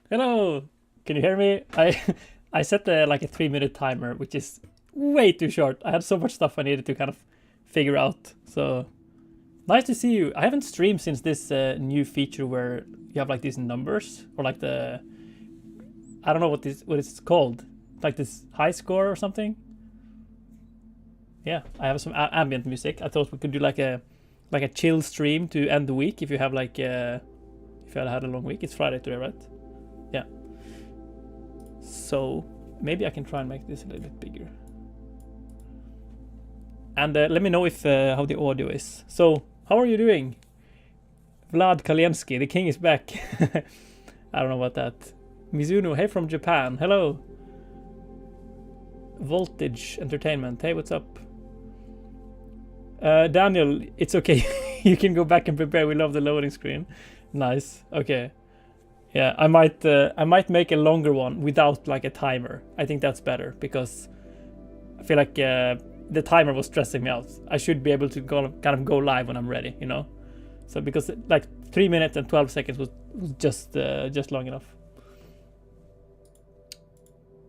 Hello. Can you hear me? I set like a 3-minute timer, which is way too short. I had so much stuff I needed to kind of figure out. So nice to see you. I haven't streamed since this new feature where you have like these numbers or like the I don't know what it's called, like this high score or something. Yeah, I have some ambient music. I thought we could do like a chill stream to end the week if you have like if you had a long week. It's Friday today, right? Yeah. So maybe I can try and make this a little bit bigger. And let me know if how the audio is. So how are you doing? Vlad Kalensky, the king is back. I don't know about that. Mizuno, hey from Japan. Hello. Voltage Entertainment, hey, what's up? Daniel, it's okay. You can go back and prepare. We love the loading screen. Nice. Okay. Yeah, I might make a longer one without like a timer. I think that's better because I feel like the timer was stressing me out. I should be able to kind of go live when I'm ready, you know. So because like 3 minutes and 12 seconds was just long enough.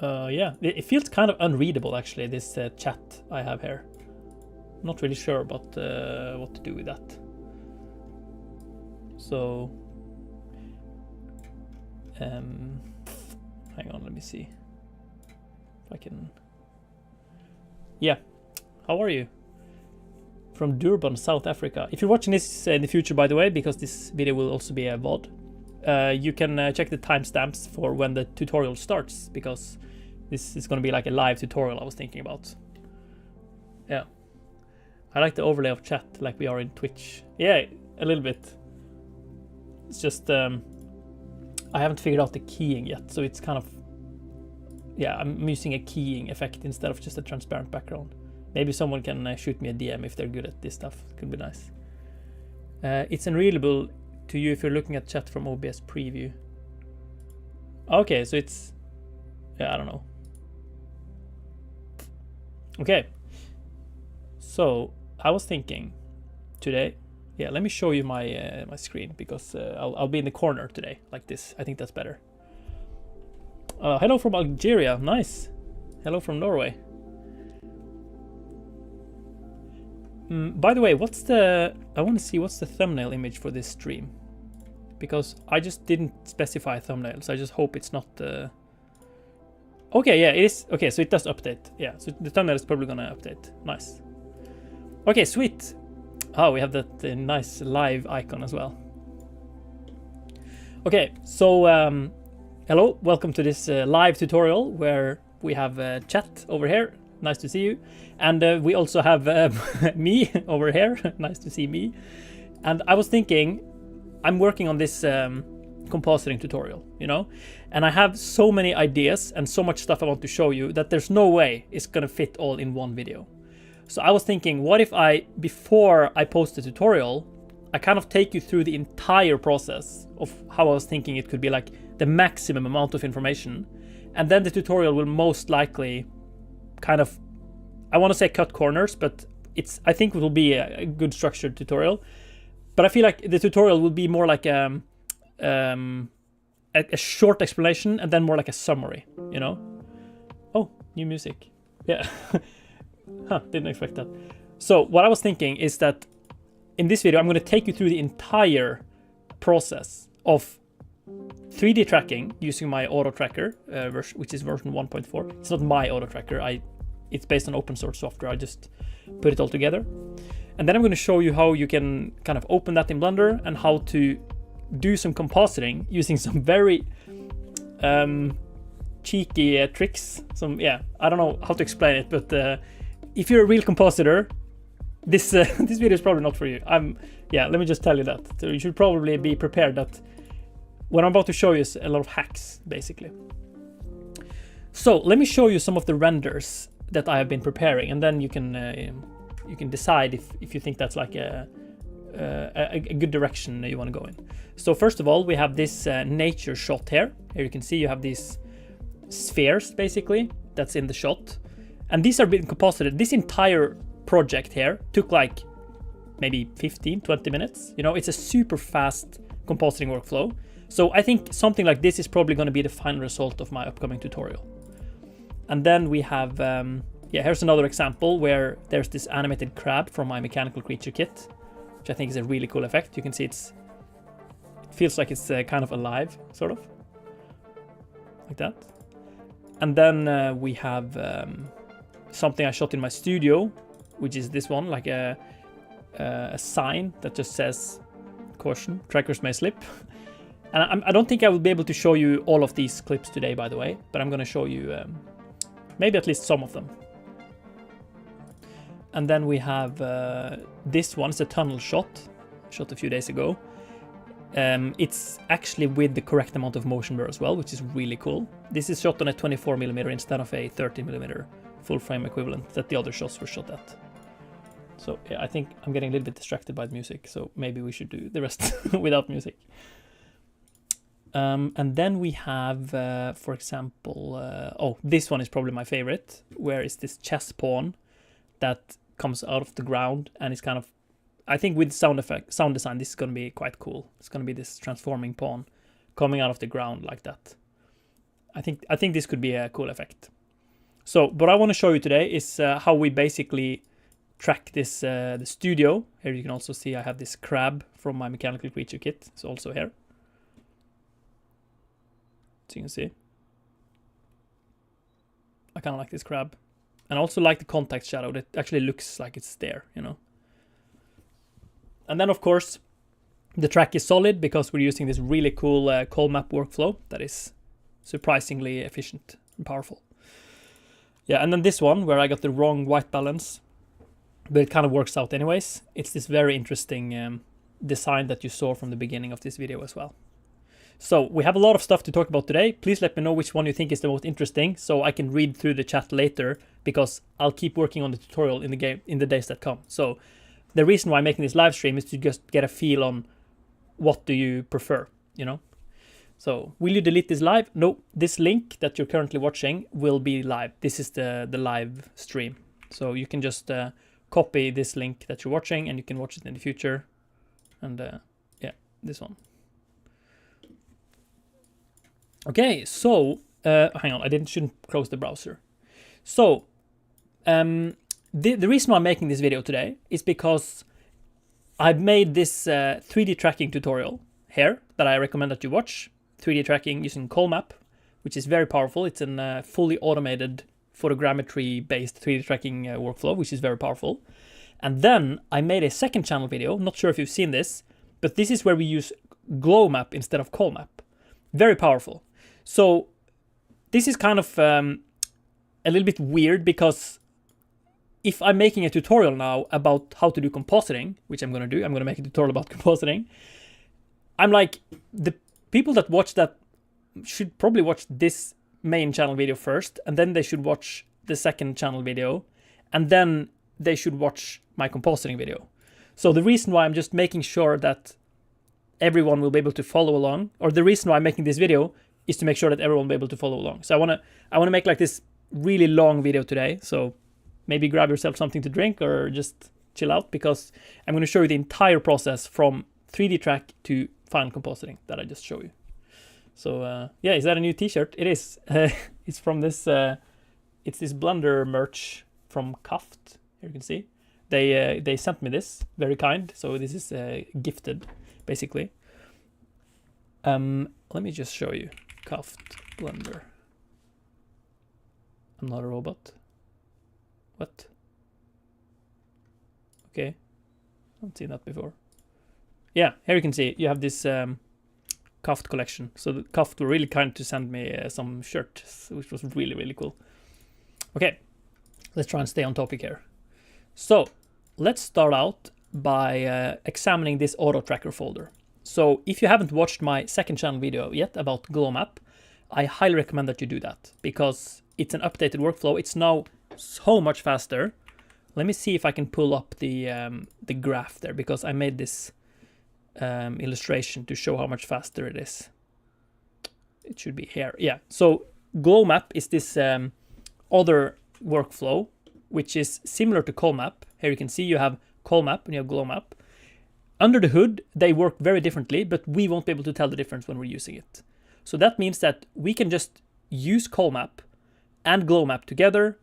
Yeah, it feels kind of unreadable actually. This chat I have here. Not really sure about what to do with that. So, hang on, let me see if I can. Yeah, how are you? From Durban, South Africa. If you're watching this in the future, by the way, because this video will also be a VOD, you can check the timestamps for when the tutorial starts, because this is going to be like a live tutorial I was thinking about. Yeah. I like the overlay of chat like we are in Twitch. Yeah, a little bit. It's just, I haven't figured out the keying yet, so it's kind of, yeah, I'm using a keying effect instead of just a transparent background. Maybe someone can shoot me a DM if they're good at this stuff. It could be nice. It's unreadable to you if you're looking at chat from OBS preview. Okay, so it's, yeah, I don't know. Okay. So I was thinking today, yeah, let me show you my my screen because I'll be in the corner today like this. I think that's better. Hello from Algeria, nice. Hello from Norway. By the way, I want to see what's the thumbnail image for this stream, because I just didn't specify a thumbnail, so I just hope it's not. Okay, yeah, it is. Okay, so it does update. Yeah, so the thumbnail is probably gonna update. Nice. Okay, sweet. Oh, we have that nice live icon as well. Okay, so hello, welcome to this live tutorial where we have chat over here. Nice to see you. And we also have me over here. Nice to see me. And I was thinking, I'm working on this compositing tutorial, you know, and I have so many ideas and so much stuff I want to show you that there's no way it's gonna fit all in one video. So I was thinking, what if before I post the tutorial, I kind of take you through the entire process of how I was thinking it could be like the maximum amount of information. And then the tutorial will most likely kind of, I want to say cut corners, but I think it will be a good structured tutorial. But I feel like the tutorial will be more like a short explanation and then more like a summary, you know? Oh, new music. Yeah. Huh, didn't expect that. So what I was thinking is that in this video, I'm going to take you through the entire process of 3D tracking using my auto tracker, which is version 1.4. It's not my auto tracker. It's based on open source software. I just put it all together. And then I'm going to show you how you can kind of open that in Blender and how to do some compositing using some very cheeky tricks. I don't know how to explain it, but if you're a real compositor, this video is probably not for you. Let me just tell you that. So you should probably be prepared that what I'm about to show you is a lot of hacks, basically. So let me show you some of the renders that I have been preparing, and then you can decide if you think that's like a good direction you want to go in. So first of all, we have this nature shot here. Here you can see you have these spheres, basically, that's in the shot. And these are being composited. This entire project here took like maybe 15, 20 minutes. You know, it's a super fast compositing workflow. So I think something like this is probably going to be the final result of my upcoming tutorial. And then we have, here's another example where there's this animated crab from my mechanical creature kit, which I think is a really cool effect. You can see it feels like it's kind of alive, sort of, like that. And then we have something I shot in my studio, which is this one, like a sign that just says, "Caution, trackers may slip." And I don't think I will be able to show you all of these clips today, by the way, but I'm going to show you maybe at least some of them. And then we have this one. It's a tunnel shot a few days ago. It's actually with the correct amount of motion blur as well, which is really cool. This is shot on a 24mm instead of a 13mm full frame equivalent that the other shots were shot at. So yeah, I think I'm getting a little bit distracted by the music, so maybe we should do the rest without music. And then we have, for example, this one is probably my favorite, where is this chess pawn that comes out of the ground and it's kind of, I think with sound design, this is going to be quite cool. It's going to be this transforming pawn coming out of the ground like that. I think this could be a cool effect. So what I want to show you today is how we basically track this the studio. Here you can also see I have this crab from my mechanical creature kit. It's also here. So you can see. I kind of like this crab. And I also like the contact shadow that actually looks like it's there, you know. And then of course, the track is solid because we're using this really cool call map workflow that is surprisingly efficient and powerful. Yeah, and then this one where I got the wrong white balance, but it kind of works out anyways. It's this very interesting design that you saw from the beginning of this video as well. So we have a lot of stuff to talk about today. Please let me know which one you think is the most interesting so I can read through the chat later, because I'll keep working on the tutorial in the days that come. So the reason why I'm making this live stream is to just get a feel on what do you prefer, you know? So will you delete this live? No, this link that you're currently watching will be live. This is the live stream. So you can just copy this link that you're watching and you can watch it in the future. And yeah, this one. Okay, so hang on, shouldn't close the browser. So the reason why I'm making this video today is because I've made this 3D tracking tutorial here that I recommend that you watch. 3D tracking using CallMap, which is very powerful. It's a fully automated photogrammetry-based 3D tracking workflow, which is very powerful. And then I made a second channel video, not sure if you've seen this, but this is where we use GlowMap instead of CallMap. Very powerful. So this is kind of a little bit weird, because if I'm making a tutorial now about how to do compositing, which I'm going to do, I'm going to make a tutorial about compositing. I'm like, the people that watch that should probably watch this main channel video first, and then they should watch the second channel video, and then they should watch my compositing video. So the reason why I'm just making sure that everyone will be able to follow along, or the reason why I'm making this video is to make sure that everyone will be able to follow along. So I want to make like this really long video today. So maybe grab yourself something to drink or just chill out, because I'm going to show you the entire process from 3D track to final compositing that I just showed you. So yeah, is that a new t-shirt? It is. It's from this, it's this Blender merch from Cuffed. Here you can see. They sent me this, very kind. So this is gifted, basically. Let me just show you. Cuffed Blender. I'm not a robot. What? Okay. I haven't seen that before. Yeah, here you can see you have this Cuffed collection. So the Cuffed were really kind to send me some shirts, which was really, really cool. Okay, let's try and stay on topic here. So let's start out by examining this auto tracker folder. So if you haven't watched my second channel video yet about GlowMap, I highly recommend that you do that, because it's an updated workflow. It's now so much faster. Let me see if I can pull up the graph there, because I made this illustration to show how much faster it is. It should be here. Yeah. So GlowMap is this other workflow, which is similar to CallMap. Here you can see you have CallMap and you have GlowMap. under the hood, they work very differently, but we won't be able to tell the difference when we're using it. So that means that we can just use CallMap and GlowMap together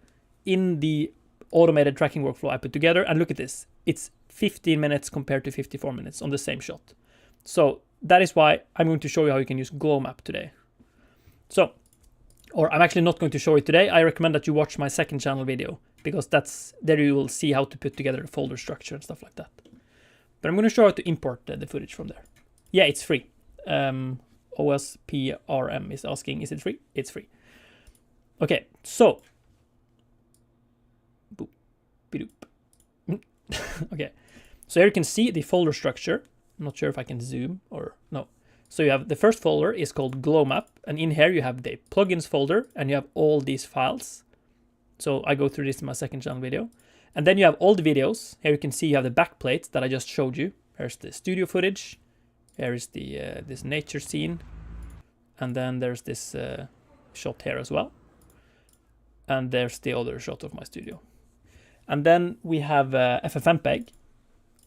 in the automated tracking workflow I put together. And look at this. It's 15 minutes compared to 54 minutes on the same shot. So that is why I'm going to show you how you can use GlowMap today. So, or I'm actually not going to show it today. I recommend that you watch my second channel video, because there you will see how to put together the folder structure and stuff like that. But I'm going to show you how to import the footage from there. Yeah, it's free. OSPRM is asking, is it free? It's free. Okay, so. Boop, bidoop. Okay, so here you can see the folder structure. I'm not sure if I can zoom or no. So you have the first folder is called GlowMap, and in here you have the plugins folder, and you have all these files. So I go through this in my second channel video. And then you have all the videos. Here you can see you have the backplate that I just showed you. Here's the studio footage. Here is the this nature scene. And then there's this shot here as well. And there's the other shot of my studio. And then we have FFmpeg,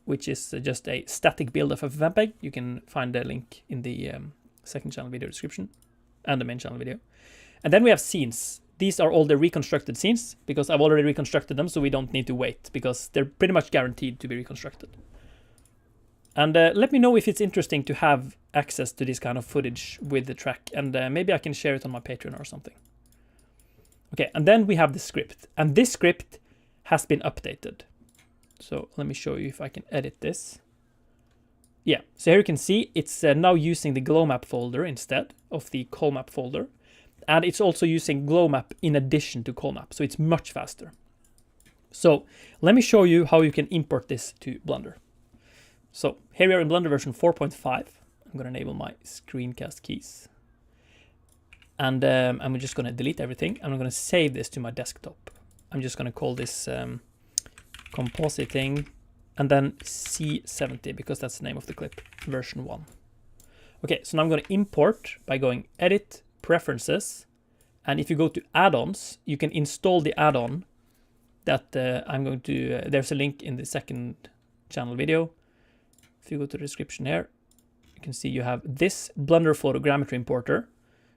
which is just a static build of FFmpeg. You can find the link in the second channel video description and the main channel video. And then we have scenes. These are all the reconstructed scenes, because I've already reconstructed them, so we don't need to wait, because they're pretty much guaranteed to be reconstructed. And let me know if it's interesting to have access to this kind of footage with the track, and maybe I can share it on my Patreon or something. Okay, and then we have the script, and this script has been updated. So let me show you if I can edit this. Yeah, so here you can see it's now using the GlowMap folder instead of the CallMap folder. And it's also using GlowMap in addition to CallMap, so it's much faster. So let me show you how you can import this to Blender. So here we are in Blender version 4.5. I'm going to enable my screencast keys. And I'm just going to delete everything. I'm going to save this to my desktop. I'm just going to call this Compositing and then C70, because that's the name of the clip, version 1. Okay, so now I'm going to import by going Edit, Preferences, and if you go to add-ons, you can install the add-on that I'm going to, there's a link in the second channel video. If you go to the description here, you can see you have this Blender Photogrammetry importer.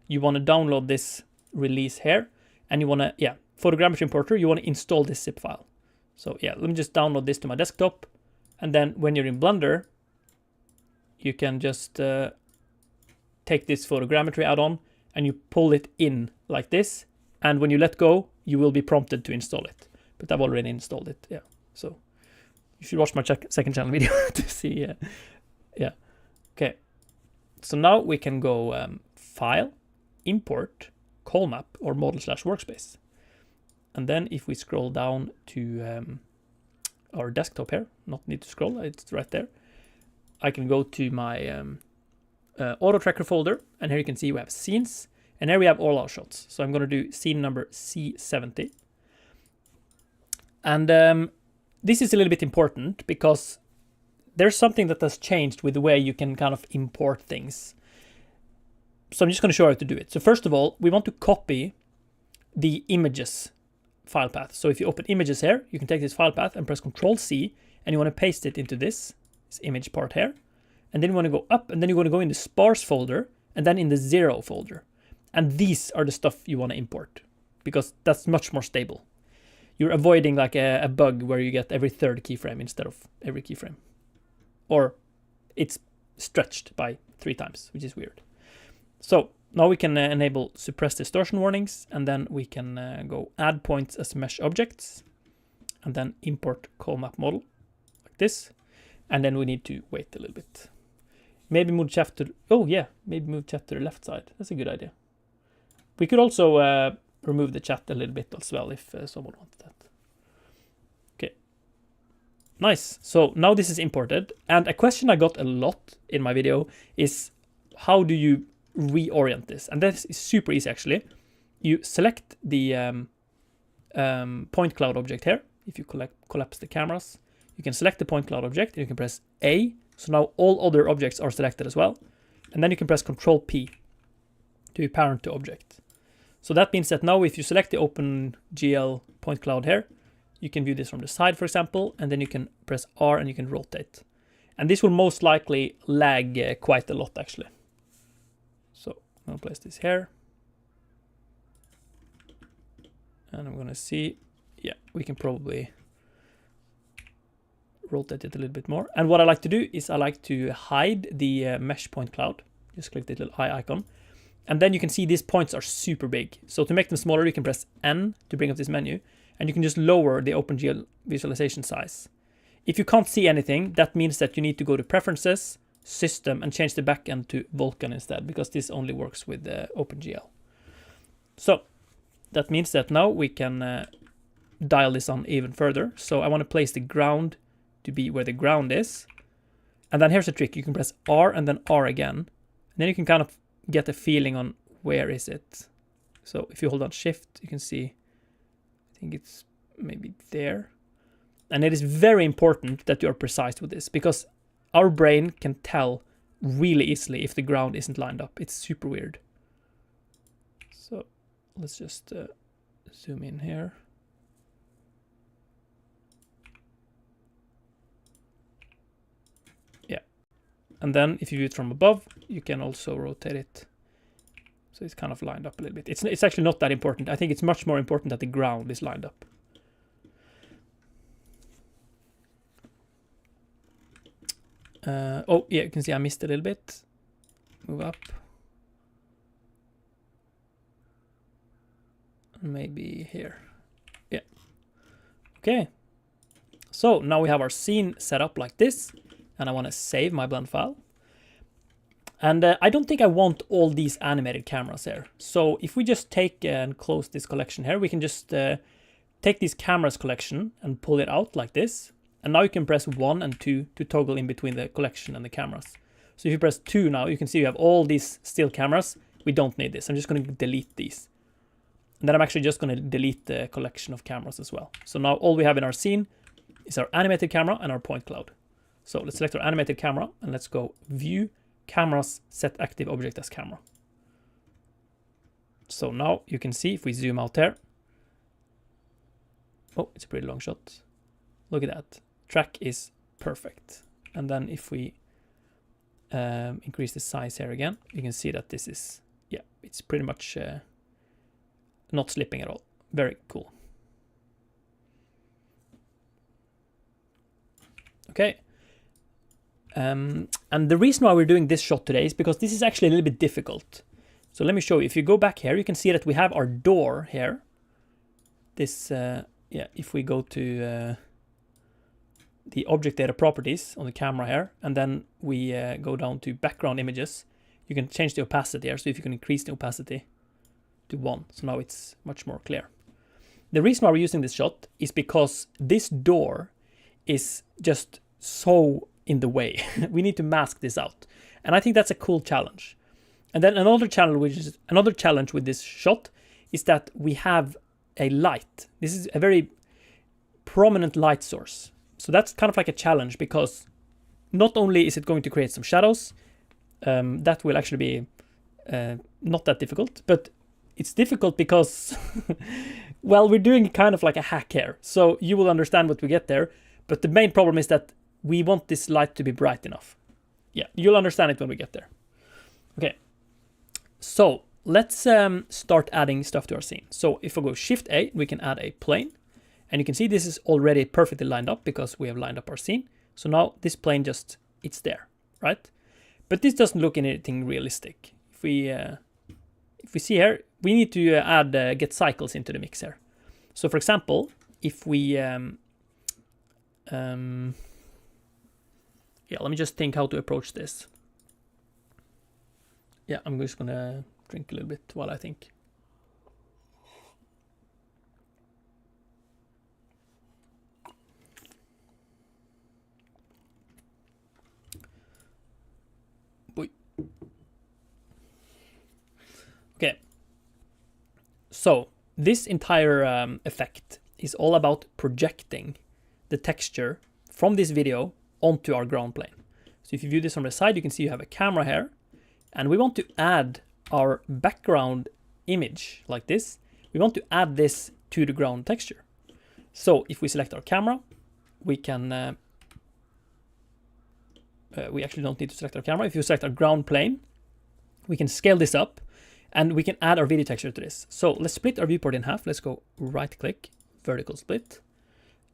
You want to download this release here, and you want to, yeah, Photogrammetry importer, you want to install this zip file. So yeah, let me just download this to my desktop, and then when you're in Blender, you can just take this Photogrammetry add-on, and you pull it in like this, and when you let go, you will be prompted to install it. But I've already installed it, yeah. So you should watch my second channel video to see, yeah. Okay, so now we can go File, Import, CallMap, or Model/Workspace. And then if we scroll down to our desktop here, not need to scroll, it's right there. I can go to my auto tracker folder, and here you can see we have scenes, and here we have all our shots. So I'm going to do scene number C70. And this is a little bit important, because there's something that has changed with the way you can kind of import things. So I'm just going to show you how to do it. So first of all, we want to copy the images file path. So if you open images here, you can take this file path and press Ctrl+C, and you want to paste it into this image part here. And then you want to go up, and then you want to go in the sparse folder, and then in the 0 folder. And these are the stuff you want to import, because that's much more stable. You're avoiding like a bug where you get every third keyframe instead of every keyframe. Or it's stretched by 3 times, which is weird. So now we can enable suppress distortion warnings, and then we can go add points as mesh objects, and then import CallMap model like this. And then we need to wait a little bit. Maybe move chat to, oh yeah, maybe move chat to the left side. That's a good idea. We could also remove the chat a little bit as well if someone wanted that. Okay, nice. So now this is imported, and a question I got a lot in my video is how do you reorient this? And this is super easy actually. You select the point cloud object here. If you collapse the cameras, you can select the point cloud object, and you can press A. So now all other objects are selected as well. And then you can press Ctrl+P to parent to object. So that means that now if you select the OpenGL point cloud here, you can view this from the side, for example, and then you can press R and you can rotate. And this will most likely lag quite a lot actually. So I'm gonna place this here. And I'm gonna see, yeah, we can probably rotate it a little bit more. And what I like to do is I like to hide the mesh point cloud. Just click the little eye icon. And then you can see these points are super big. So to make them smaller, you can press N to bring up this menu. And you can just lower the OpenGL visualization size. If you can't see anything, that means that you need to go to Preferences, System, and change the backend to Vulkan instead, because this only works with OpenGL. So that means that now we can dial this on even further. So I want to place the ground to be where the ground is. And then here's a trick. You can press R and then R again. And then you can kind of get a feeling on where is it. So if you hold on Shift, you can see, I think it's maybe there. And it is very important that you are precise with this, because our brain can tell really easily if the ground isn't lined up. It's super weird. So let's just zoom in here. Yeah. And then if you view it from above, you can also rotate it. So it's kind of lined up a little bit. It's actually not that important. I think it's much more important that the ground is lined up. Oh, yeah, you can see I missed a little bit. Move up. Maybe here. Yeah. Okay. So now we have our scene set up like this. And I want to save my blend file. And I don't think I want all these animated cameras here. So if we just take and close this collection here, we can just take this cameras collection and pull it out like this. And now you can press 1 and 2 to toggle in between the collection and the cameras. So if you press 2 now, you can see you have all these still cameras. We don't need this. I'm just going to delete these. And then I'm actually just going to delete the collection of cameras as well. So now all we have in our scene is our animated camera and our point cloud. So let's select our animated camera and let's go View, Cameras, Set Active Object as Camera. So now you can see if we zoom out there. Oh, it's a pretty long shot. Look at that. Track is perfect. And then if we increase the size here again, you can see that this is, yeah, it's pretty much not slipping at all. Very cool. Okay. And the reason why we're doing this shot today is because this is actually a little bit difficult. So let me show you. If you go back here, you can see that we have our door here. This, yeah, if we go to the object data properties on the camera here, and then we go down to background images, you can change the opacity here. So if you can increase the opacity to 1, so now it's much more clear. The reason why we're using this shot is because this door is just so in the way. We need to mask this out. And I think that's a cool challenge. And then another challenge with this shot is that we have a light. This is a very prominent light source. So that's kind of like a challenge, because not only is it going to create some shadows, that will actually be not that difficult, but it's difficult because, well, we're doing kind of like a hack here. So you will understand what we get there. But the main problem is that we want this light to be bright enough. Yeah, you'll understand it when we get there. Okay, so let's start adding stuff to our scene. So if I go Shift A, we can add a plane. And you can see this is already perfectly lined up because we have lined up our scene. So now this plane just, it's there, right? But this doesn't look anything realistic. If we see here, we need to add get cycles into the mix here. So for example, if we, yeah, let me just think how to approach this. Yeah, I'm just gonna drink a little bit while I think. Okay, so this entire effect is all about projecting the texture from this video onto our ground plane. So if you view this from the side, you can see you have a camera here, and we want to add our background image like this. We want to add this to the ground texture. So if we select our camera, we can we actually don't need to select our camera. If you select our ground plane, we can scale this up and we can add our video texture to this. So let's split our viewport in half. Let's go right click, vertical split.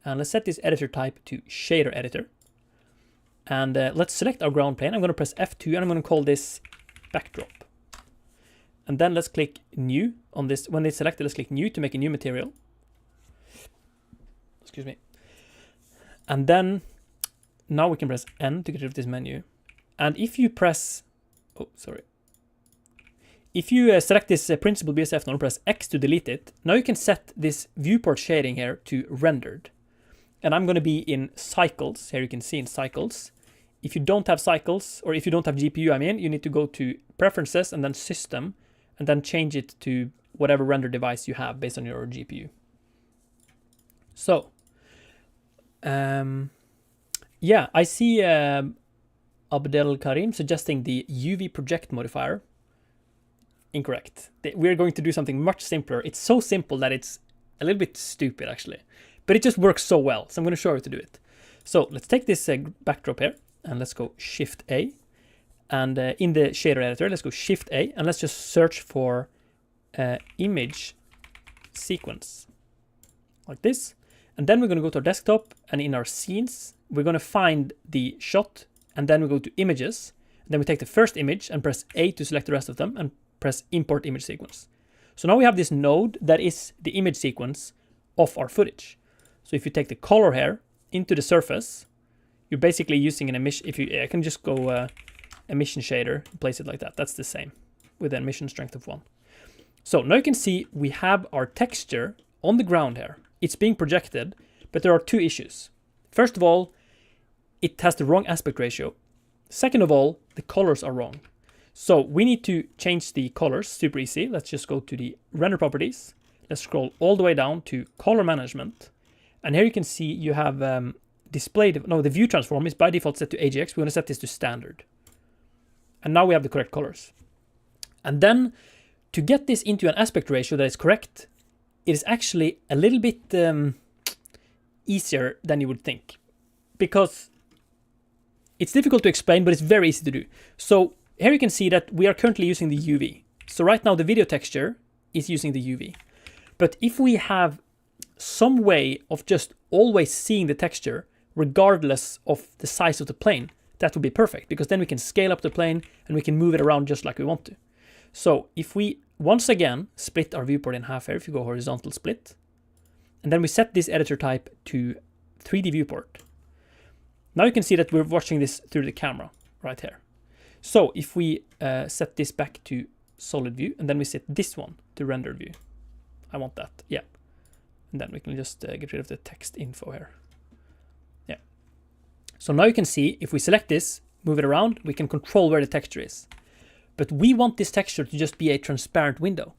And let's set this editor type to shader editor. And let's select our ground plane. I'm going to press F2 and I'm going to call this backdrop. And then let's click new on this. When it's selected, let's click new to make a new material. Excuse me. And then now we can press N to get rid of this menu. And if you press, if you select this principal BSF node and press X to delete it, now you can set this viewport shading here to rendered. And I'm going to be in cycles. Here you can see in cycles. If you don't have cycles, or if you don't have GPU, you need to go to preferences and then system, and then change it to whatever render device you have based on your GPU. So, yeah, I see Abdel Karim suggesting the UV project modifier. Incorrect. We're going to do something much simpler. It's so simple that it's a little bit stupid actually, but it just works so well. So I'm going to show you how to do it. So let's take this backdrop here and let's go Shift A. And in the shader editor, let's go Shift A and let's just search for image sequence like this. And then we're going to go to our desktop, and in our scenes, we're going to find the shot, and then we go to images. And then we take the first image and press A to select the rest of them and press import image sequence. So now we have this node that is the image sequence of our footage. So if you take the color here into the surface, you're basically using an emission. I can just go emission shader and place it like that. That's the same with an emission strength of 1. So now you can see we have our texture on the ground here. It's being projected, but there are 2 issues. First of all, it has the wrong aspect ratio. Second of all, the colors are wrong. So we need to change the colors, super easy. Let's just go to the render properties. Let's scroll all the way down to color management. And here you can see you have displayed, the view transform is by default set to AGX. We're going to set this to standard. And now we have the correct colors. And then to get this into an aspect ratio that is correct, it is actually a little bit easier than you would think, because it's difficult to explain, but it's very easy to do. So here you can see that we are currently using the UV. So right now the video texture is using the UV. But if we have some way of just always seeing the texture regardless of the size of the plane, that would be perfect, because then we can scale up the plane and we can move it around just like we want to. So if we once again split our viewport in half here, if you go horizontal split, and then we set this editor type to 3D viewport. Now you can see that we're watching this through the camera right here. So if we set this back to solid view, and then we set this one to rendered view. I want that, yeah. And then we can just get rid of the text info here. Yeah. So now you can see if we select this, move it around, we can control where the texture is. But we want this texture to just be a transparent window.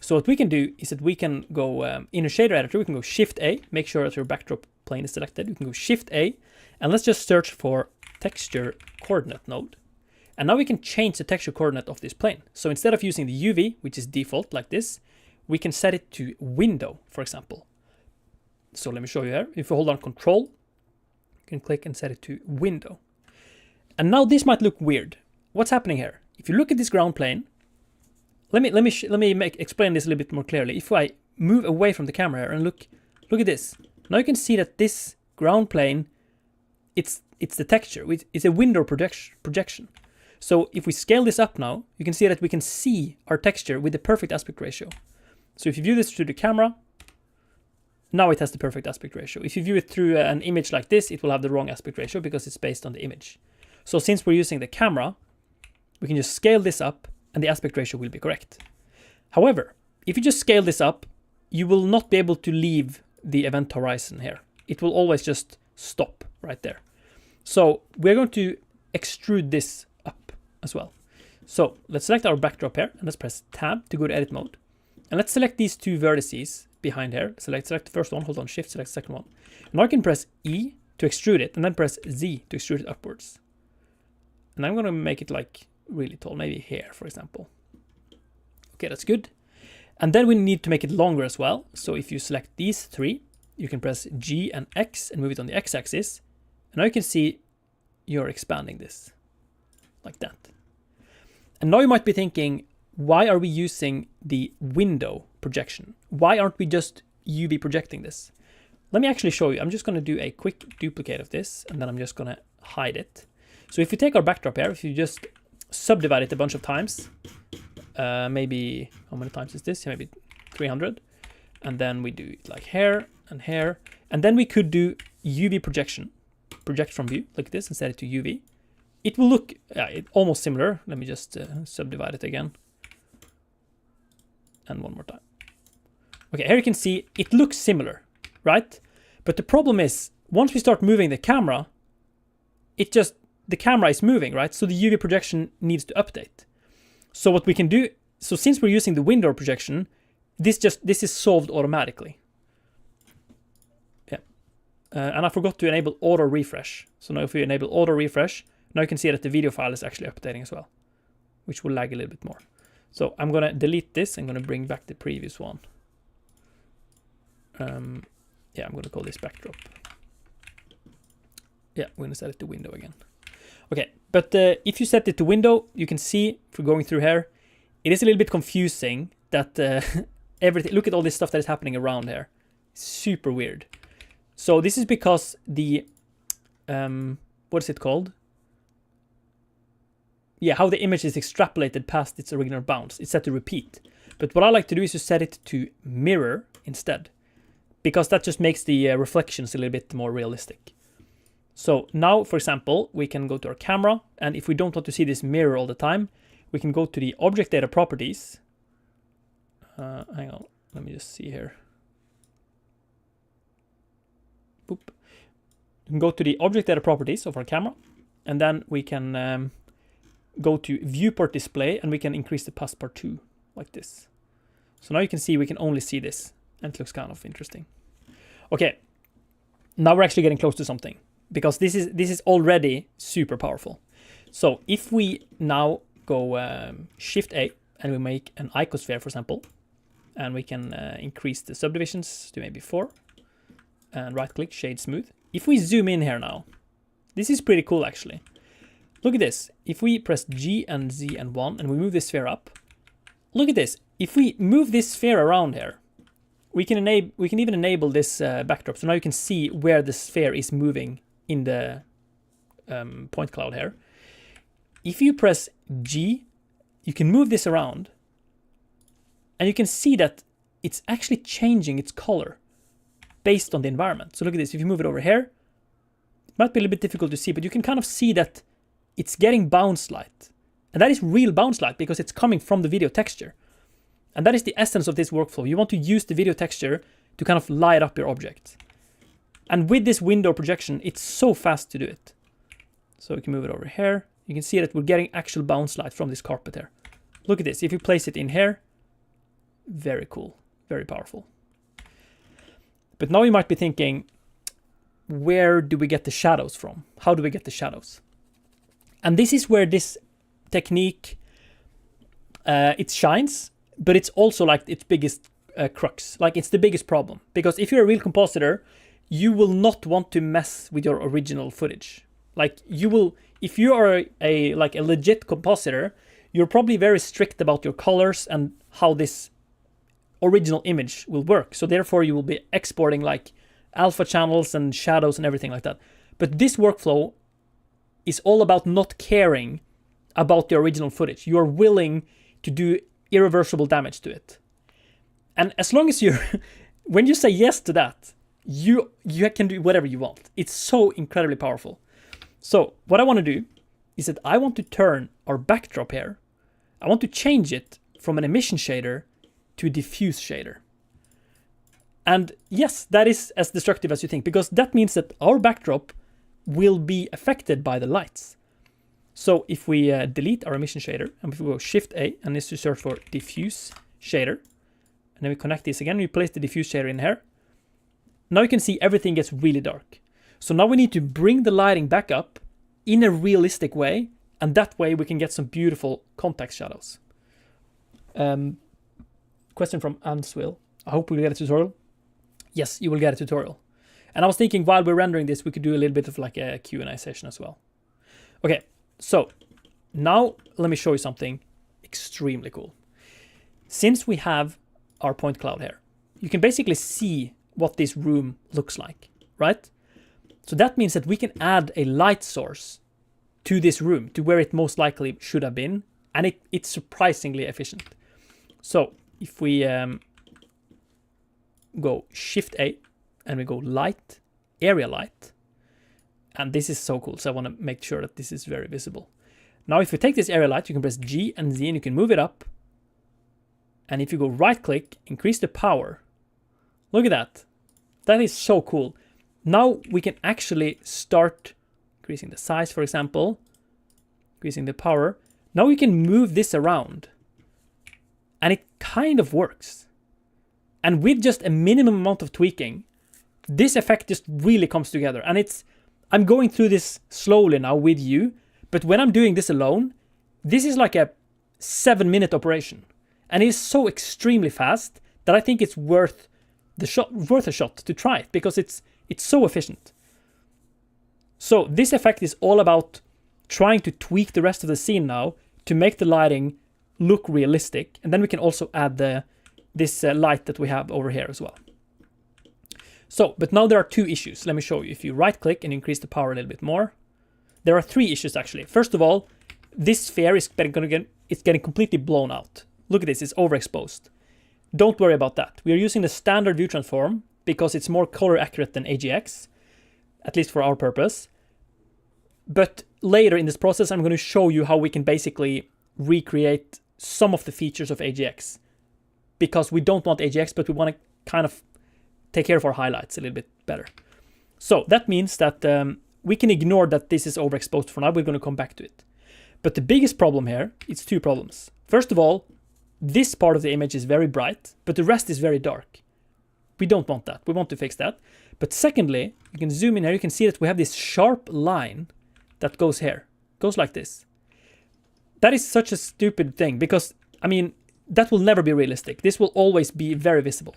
So what we can do is that we can go in a shader editor, we can go Shift A, make sure that your backdrop plane is selected. We can go Shift A, and let's just search for texture coordinate node. And now we can change the texture coordinate of this plane. So instead of using the UV, which is default like this, we can set it to window, for example. So let me show you here. If you hold on Control, you can click and set it to window. And now this might look weird. What's happening here? If you look at this ground plane, let me explain this a little bit more clearly. If I move away from the camera here and look at this, now you can see that this ground plane, it's the texture. It's a window projection. So if we scale this up now, you can see that we can see our texture with the perfect aspect ratio. So if you view this through the camera, now it has the perfect aspect ratio. If you view it through an image like this, it will have the wrong aspect ratio because it's based on the image. So since we're using the camera, we can just scale this up and the aspect ratio will be correct. However, if you just scale this up, you will not be able to leave the event horizon here. It will always just stop right there. So we're going to extrude this up as well. So let's select our backdrop here and let's press Tab to go to edit mode. And let's select these 2 vertices behind here. Select the first one, hold on Shift, select the second one. And now I can press E to extrude it and then press Z to extrude it upwards. And I'm going to make it like really tall, maybe here, for example. Okay, that's good. And then we need to make it longer as well. So if you select these 3, you can press G and X and move it on the X-axis. And now you can see you're expanding this like that. And now you might be thinking, why are we using the window projection? Why aren't we just UV projecting this? Let me actually show you. I'm just going to do a quick duplicate of this, and then I'm just going to hide it. So if you take our backdrop here, if you just subdivide it a bunch of times, maybe, how many times is this? Maybe 300. And then we do it like here and here. And then we could do UV projection. Project from view, like this, and set it to UV. It will look almost similar. Let me just subdivide it again. And one more time. Okay, here you can see it looks similar, right? But the problem is, once we start moving the camera, the camera is moving, right? So the UV projection needs to update. So what we can do, so since we're using the window projection, this is solved automatically. Yeah. And I forgot to enable auto refresh. So now if we enable auto refresh, now you can see that the video file is actually updating as well, which will lag a little bit more. So I'm going to delete this. I'm going to bring back the previous one. Yeah, I'm going to call this backdrop. Yeah, we're going to set it to window again. Okay, but if you set it to window, you can see, if we're going through here, it is a little bit confusing that everything, look at all this stuff that is happening around here. Super weird. So this is because the, what is it called? Yeah, how the image is extrapolated past its original bounds. It's set to repeat. But what I like to do is to set it to mirror instead, because that just makes the reflections a little bit more realistic. So now, for example, we can go to our camera, and if we don't want to see this mirror all the time, we can go to the object data properties. Hang on, let me just see here. Boop. We can go to the object data properties of our camera, and then we can go to viewport display, and we can increase the passport to like this. So now you can see we can only see this, and it looks kind of interesting. Okay, now we're actually getting close to something, because this is already super powerful. So if we now go Shift A and we make an icosphere, for example, and we can increase the subdivisions to maybe 4, and right click shade smooth. If we zoom in here now, this is pretty cool actually. Look at this. If we press G and Z and 1 and we move this sphere up, look at this. If we move this sphere around here, we can even enable this backdrop. So now you can see where the sphere is moving in the point cloud here. If you press G, you can move this around, and you can see that it's actually changing its color based on the environment. So look at this. If you move it over here, it might be a little bit difficult to see, but you can kind of see that it's getting bounce light. And that is real bounce light because it's coming from the video texture. And that is the essence of this workflow. You want to use the video texture to kind of light up your object. And with this window projection, it's so fast to do it. So we can move it over here. You can see that we're getting actual bounce light from this carpet here. Look at this. If you place it in here, very cool, very powerful. But now you might be thinking, where do we get the shadows from? How do we get the shadows? And this is where this technique, it shines, but it's also like its biggest crux. Like it's the biggest problem. Because if you're a real compositor, you will not want to mess with your original footage. Like you will, if you are a legit compositor, you're probably very strict about your colors and how this original image will work. So therefore you will be exporting like alpha channels and shadows and everything like that. But this workflow is all about not caring about the original footage. You are willing to do irreversible damage to it. And as long as you're, when you say yes to that, you can do whatever you want. It's so incredibly powerful. So what I want to do is that I want to turn our backdrop here. I want to change it from an emission shader to a diffuse shader. And yes, that is as destructive as you think, because that means that our backdrop will be affected by the lights. So if we delete our emission shader, and if we go Shift A and this to search for diffuse shader, and then we connect this again, we place the diffuse shader in here. Now you can see everything gets really dark. So now we need to bring the lighting back up in a realistic way, and that way we can get some beautiful context shadows. Question from Answill. I hope we'll get a tutorial. Yes, you will get a tutorial. And I was thinking while we're rendering this, we could do a little bit of like a Q&A session as well. Okay, so now let me show you something extremely cool. Since we have our point cloud here, you can basically see what this room looks like, right? So that means that we can add a light source to this room, to where it most likely should have been, and it's surprisingly efficient. So if we go Shift A and we go light, area light, and this is so cool, so I want to make sure that this is very visible. Now if we take this area light, you can press G and Z and you can move it up, and if you go right click, increase the power, look at that. That is so cool. Now we can actually start increasing the size, for example, increasing the power. Now we can move this around, and it kind of works. And with just a minimum amount of tweaking, this effect just really comes together. And I'm going through this slowly now with you, but when I'm doing this alone, this is like a 7-minute operation. And it is so extremely fast that I think it's worth a shot to try it, because it's so efficient. So this effect is all about trying to tweak the rest of the scene now to make the lighting look realistic. And then we can also add this light that we have over here as well. So, but now there are 2 issues. Let me show you. If you right click and increase the power a little bit more, there are 3 issues actually. First of all, this sphere is getting completely blown out. Look at this, it's overexposed. Don't worry about that. We are using the standard view transform because it's more color accurate than AGX, at least for our purpose. But later in this process, I'm going to show you how we can basically recreate some of the features of AGX, because we don't want AGX, but we want to kind of take care of our highlights a little bit better. So that means that we can ignore that this is overexposed for now. We're going to come back to it. But the biggest problem here, it's 2 problems. First of all, this part of the image is very bright, but the rest is very dark. We don't want that. We want to fix that. But secondly, you can zoom in here. You can see that we have this sharp line that goes here. Goes like this. That is such a stupid thing, because, I mean, that will never be realistic. This will always be very visible.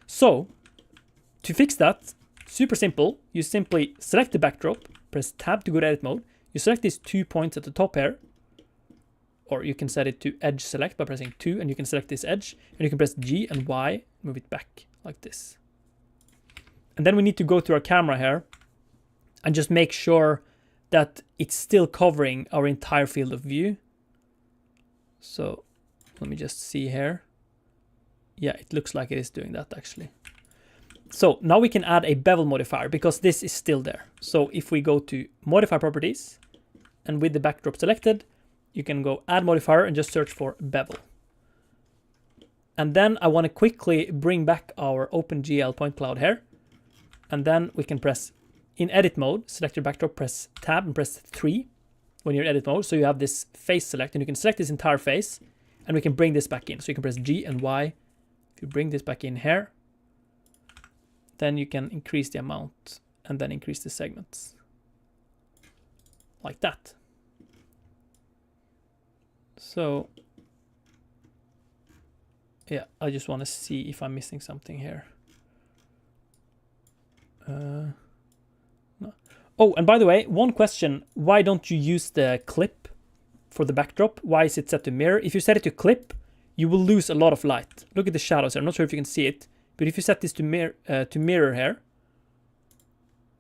So, to fix that, super simple. You simply select the backdrop, press tab to go to edit mode. You select these 2 points at the top here, or you can set it to edge select by pressing 2, and you can select this edge, and you can press G and Y, move it back like this. And then we need to go to our camera here and just make sure that it's still covering our entire field of view. So let me just see here. Yeah, it looks like it is doing that actually. So now we can add a bevel modifier, because this is still there. So if we go to modify properties, and with the backdrop selected, you can go add modifier and just search for bevel. And then I want to quickly bring back our OpenGL point cloud here. And then we can press in edit mode, select your backdrop, press tab and press 3 when you're in edit mode. So you have this face select, and you can select this entire face, and we can bring this back in. So you can press G and Y. If you bring this back in here, then you can increase the amount and then increase the segments. Like that. So, yeah, I just want to see if I'm missing something here. No. Oh, and by the way, one question, why don't you use the clip for the backdrop? Why is it set to mirror? If you set it to clip, you will lose a lot of light. Look at the shadows here. I'm not sure if you can see it, but if you set this to mirror here,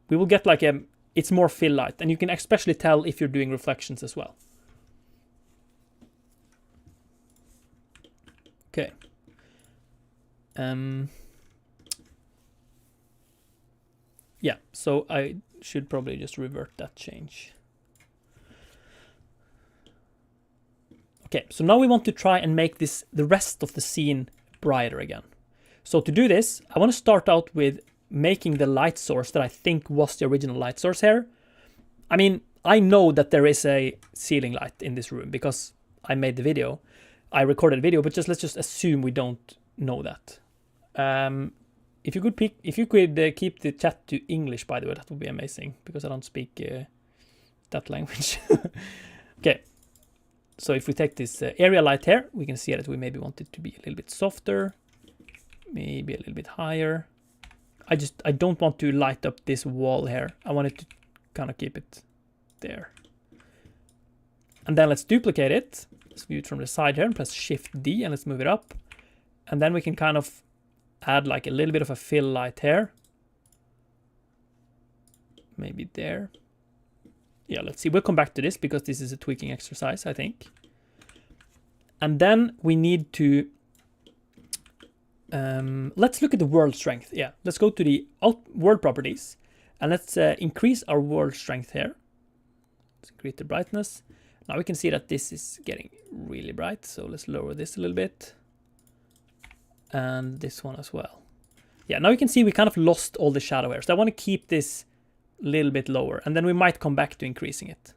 we will get like it's more fill light, and you can especially tell if you're doing reflections as well. Okay. Yeah, so I should probably just revert that change. Okay, so now we want to try and make the rest of the scene brighter again. So to do this, I want to start out with making the light source that I think was the original light source here. I mean, I know that there is a ceiling light in this room because I made the video. I recorded a video, but let's just assume we don't know that. If you could keep the chat to English, by the way, that would be amazing, because I don't speak that language. Okay, so if we take this area light here, we can see that we maybe want it to be a little bit softer, maybe a little bit higher. I don't want to light up this wall here. I want it to kind of keep it there. And then let's duplicate it. Let's view it from the side here and press Shift D and let's move it up. And then we can kind of add like a little bit of a fill light here. Maybe there. Yeah, let's see. We'll come back to this because this is a tweaking exercise, I think. And then we need to... let's look at the world strength. Yeah, let's go to the world properties. And let's increase our world strength here. Let's increase the brightness. Now we can see that this is getting really bright. So let's lower this a little bit. And this one as well. Yeah, now you can see we kind of lost all the shadow here. So I want to keep this a little bit lower. And then we might come back to increasing it.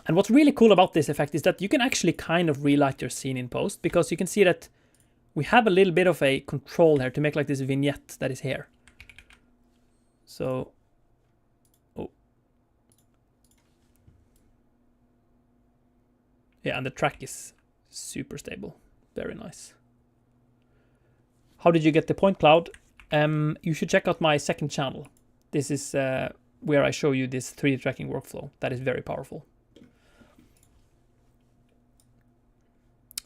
And what's really cool about this effect is that you can actually kind of relight your scene in post. Because you can see that we have a little bit of a control here to make like this vignette that is here. So, oh. Yeah, and the track is super stable. Very nice. How did you get the point cloud? You should check out my second channel. This is where I show you this 3D tracking workflow. That is very powerful.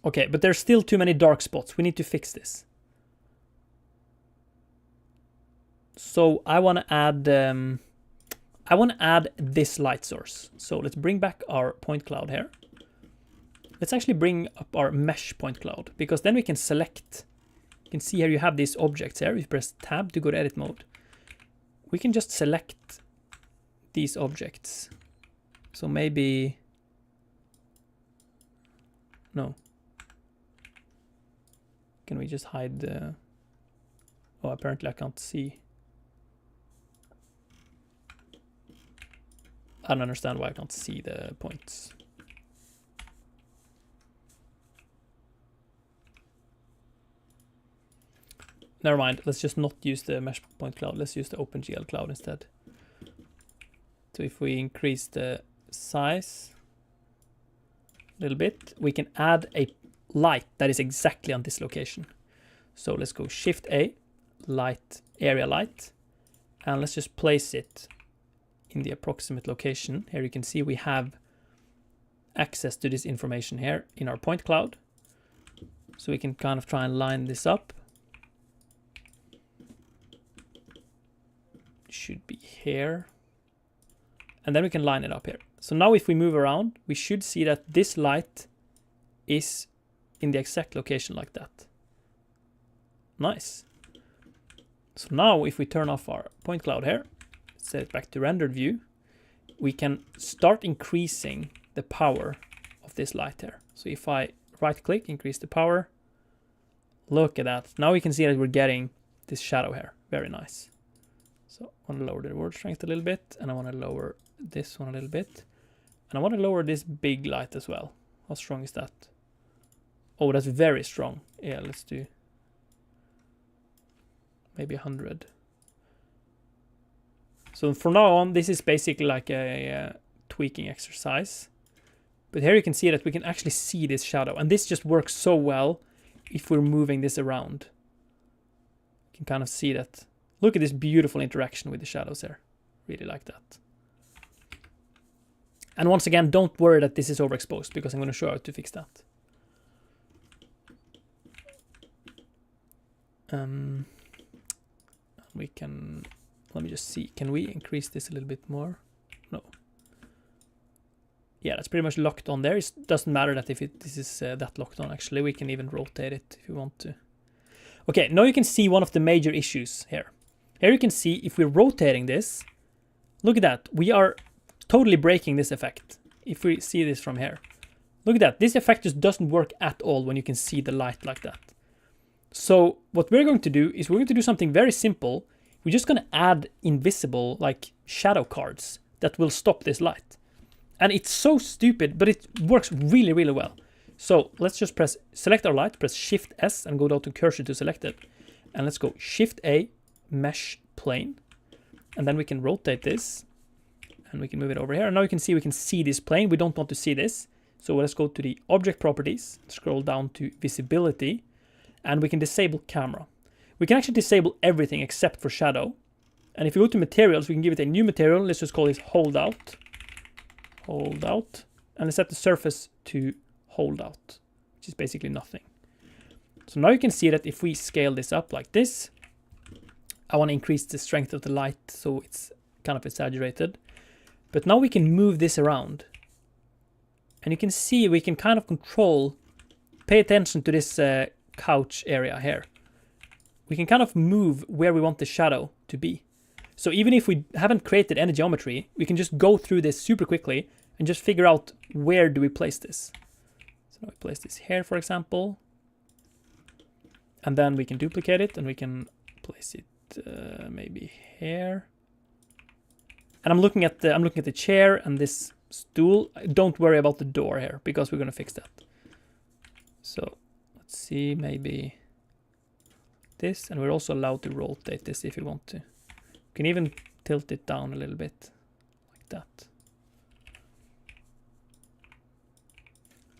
Okay, but there's still too many dark spots. We need to fix this. So I want to add this light source. So let's bring back our point cloud here. Let's actually bring up our mesh point cloud because then we can select. You can see here you have these objects here. If you press tab to go to edit mode, we can just select these objects. So maybe no. Can we just hide the... Oh, apparently I can't see. I don't understand why I can't see the points. Never mind, let's just not use the mesh point cloud. Let's use the OpenGL cloud instead. So if we increase the size a little bit, we can add a light that is exactly on this location. So let's go Shift A, light, area light, and let's just place it in the approximate location. Here you can see we have access to this information here in our point cloud. So we can kind of try and line this up. Should be here. And then we can line it up here. So now if we move around, we should see that this light is in the exact location like that. Nice. So now if we turn off our point cloud here, set it back to rendered view, we can start increasing the power of this light here. So if I right click, increase the power, look at that. Now we can see that we're getting this shadow here. Very nice. So I want to lower the world strength a little bit, and I want to lower this one a little bit. And I want to lower this big light as well. How strong is that? Oh, that's very strong. Yeah, let's do maybe 100. So from now on, this is basically like a tweaking exercise. But here you can see that we can actually see this shadow. And this just works so well if we're moving this around. You can kind of see that. Look at this beautiful interaction with the shadows here. Really like that. And once again, don't worry that this is overexposed because I'm going to show you how to fix that. We can, let me just see, can we increase this a little bit more? No. Yeah, that's pretty much locked on there. It doesn't matter that if this is that locked on, actually. We can even rotate it if you want to. Okay, now you can see one of the major issues here. Here you can see if we're rotating this, look at that. We are totally breaking this effect. If we see this from here. Look at that. This effect just doesn't work at all when you can see the light like that. So what we're going to do is we're going to do something very simple. We're just going to add invisible like shadow cards that will stop this light. And it's so stupid, but it works really, really well. So let's just select our light, press Shift S and go down to cursor to select it. And let's go Shift A, mesh plane. And then we can rotate this and we can move it over here. And now you can see this plane. We don't want to see this. So let's go to the object properties, scroll down to visibility, and we can disable camera. We can actually disable everything except for shadow. And if you go to materials, we can give it a new material. Let's just call this hold out. Hold out. and let's set the surface to hold out, which is basically nothing. So now you can see that if we scale this up like this, I want to increase the strength of the light so it's kind of exaggerated. But now we can move this around. And you can see we can kind of control, pay attention to this couch area here. We can kind of move where we want the shadow to be. So even if we haven't created any geometry, we can just go through this super quickly and just figure out where do we place this. So now we place this here, for example. And then we can duplicate it and we can place it maybe here. And I'm looking at the chair and this stool. Don't worry about the door here because we're going to fix that. So let's see, maybe this, and we're also allowed to rotate this if you want to. You can even tilt it down a little bit like that.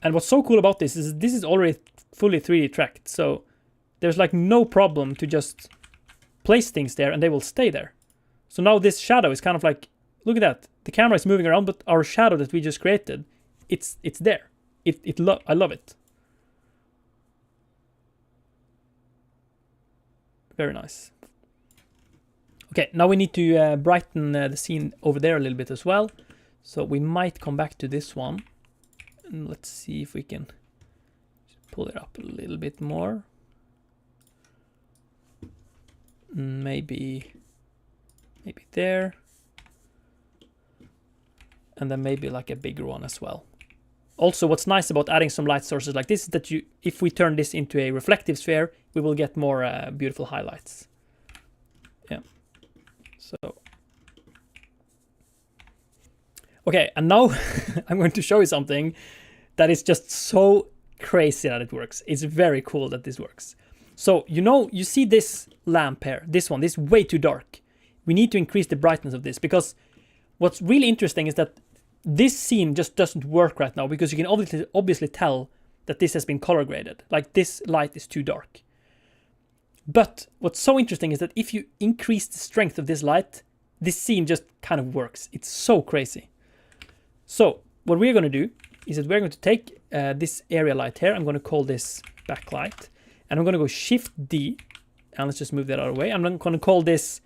And what's so cool about this is already fully 3D tracked, so there's like no problem to just place things there and they will stay there. So now this shadow is kind of like, look at that. The camera is moving around, but our shadow that we just created, it's there. I love it. Very nice. Okay, now we need to brighten the scene over there a little bit as well. So we might come back to this one. And let's see if we can pull it up a little bit more. Maybe there. And then maybe like a bigger one as well. Also, what's nice about adding some light sources like this is that if we turn this into a reflective sphere, we will get more beautiful highlights. Yeah. So. Okay, and now I'm going to show you something that is just so crazy that it works. It's very cool that this works. So, you see this lamp here, this one, this is way too dark. We need to increase the brightness of this because what's really interesting is that this scene just doesn't work right now because you can obviously tell that this has been color graded. Like this light is too dark. But what's so interesting is that if you increase the strength of this light, this scene just kind of works. It's so crazy. So what we're going to do is that we're going to take this area light here. I'm going to call this backlight. And I'm going to go Shift D. And let's just move that out of the way. I'm going to call this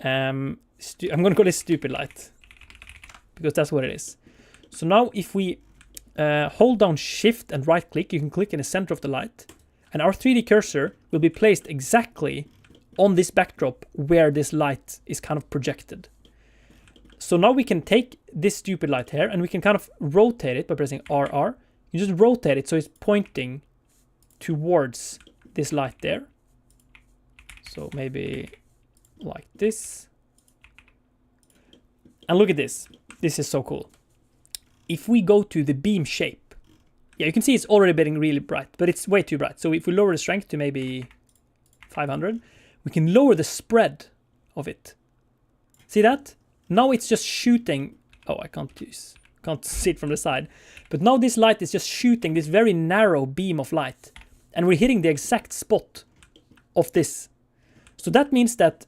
I'm going to call this stupid light. Because that's what it is. So now if we hold down Shift and right click, you can click in the center of the light. And our 3D cursor will be placed exactly on this backdrop where this light is kind of projected. So now we can take this stupid light here and we can kind of rotate it by pressing RR. You just rotate it so it's pointing towards this light there. So maybe like this. And look at this. This is so cool. If we go to the beam shape, yeah, you can see it's already getting really bright, but it's way too bright. So if we lower the strength to maybe 500, we can lower the spread of it. See that? Now it's just shooting. Oh, I can't see it from the side. But now this light is just shooting this very narrow beam of light. And we're hitting the exact spot of this. So that means that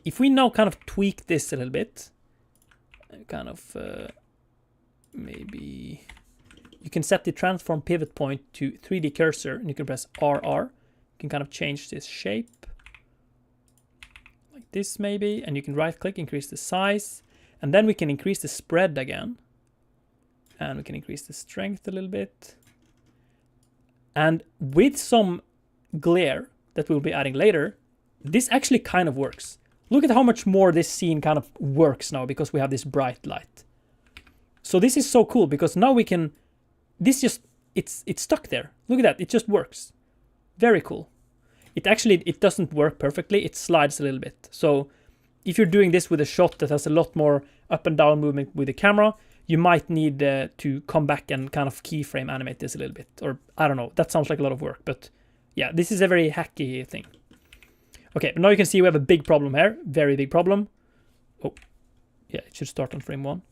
if we now kind of tweak this a little bit, kind of maybe you can set the transform pivot point to 3D cursor and you can press RR. You can kind of change this shape like this maybe, and you can right click, increase the size, and then we can increase the spread again, and we can increase the strength a little bit. And with some glare that we'll be adding later, this actually kind of works. Look at how much more this scene kind of works now because we have this bright light. So this is so cool because now we can, it's stuck there. Look at that, it just works. Very cool. It doesn't work perfectly, it slides a little bit. So if you're doing this with a shot that has a lot more up and down movement with the camera, you might need to come back and kind of keyframe animate this a little bit. Or I don't know, that sounds like a lot of work, but yeah, this is a very hacky thing. Okay, but now you can see we have a big problem here. Very big problem. Oh, yeah, it should start on frame 1.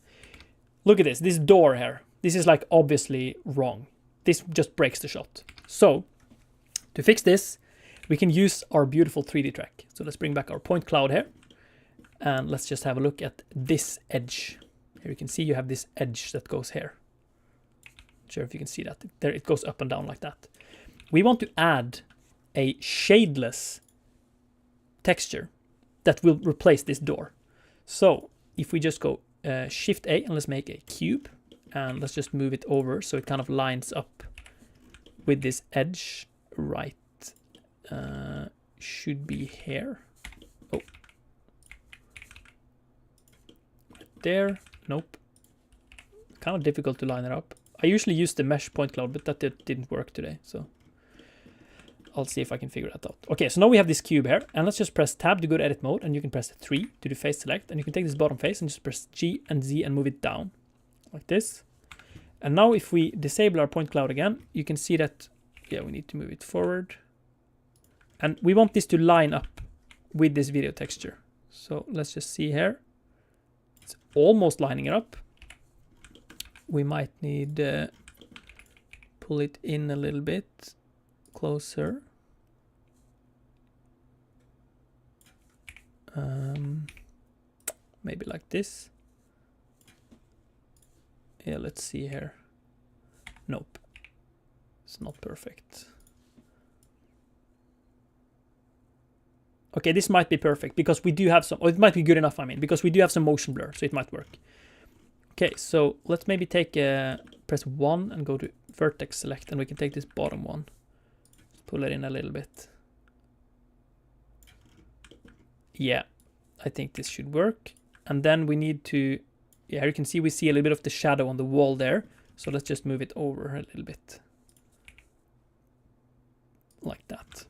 Look at this door here. This is like obviously wrong. This just breaks the shot. So, to fix this, we can use our beautiful 3D track. So let's bring back our point cloud here. And let's just have a look at this edge. Here you can see you have this edge that goes here. Not sure if you can see that. There it goes up and down like that. We want to add a shadeless texture that will replace this door. So if we just go Shift A and let's make a cube, and let's just move it over so it kind of lines up with this edge right. Should be here. Oh, there. Nope. Kind of difficult to line it up. I usually use the mesh point cloud, but that didn't work today, so I'll see if I can figure that out. Okay, so now we have this cube here, and let's just press tab to go to edit mode, and you can press 3 to do face select, and you can take this bottom face and just press G and Z and move it down like this. And now if we disable our point cloud again, you can see that, yeah, we need to move it forward. And we want this to line up with this video texture. So let's just see here. It's almost lining it up. We might need pull it in a little bit closer. Maybe like this. Yeah, let's see here. Nope. It's not perfect. Okay, this might be perfect because we do have some, or it might be good enough, I mean, because we do have some motion blur, so it might work. Okay, so let's maybe take, press 1 and go to vertex select, and we can take this bottom one. Pull it in a little bit. Yeah, I think this should work. And then we need to, yeah, you can see we see a little bit of the shadow on the wall there. So let's just move it over a little bit. Like that.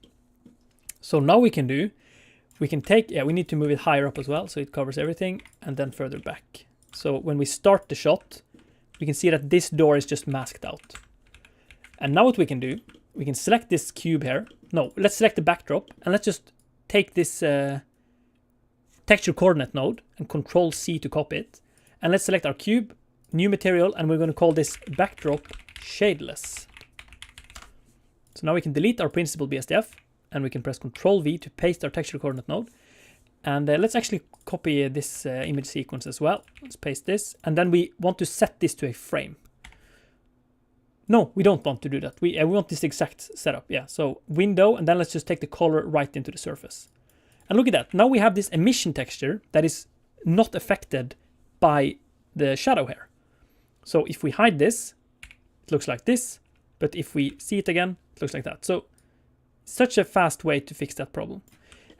So now we can take, yeah, we need to move it higher up as well, so it covers everything, and then further back. So when we start the shot, we can see that this door is just masked out. And now what we can do, we can select this cube here. No, let's select the backdrop, and let's just take this texture coordinate node and Control C to copy it. And let's select our cube, new material, and we're going to call this backdrop shadeless. So now we can delete our principal BSDF, and we can press Control V to paste our texture coordinate node. And let's actually copy this image sequence as well. Let's paste this, and then we want to set this to a frame. No, we don't want to do that. We want this exact setup. Yeah, so window, and then let's just take the color right into the surface. And look at that. Now we have this emission texture that is not affected by the shadow here. So if we hide this, it looks like this. But if we see it again, it looks like that. So such a fast way to fix that problem.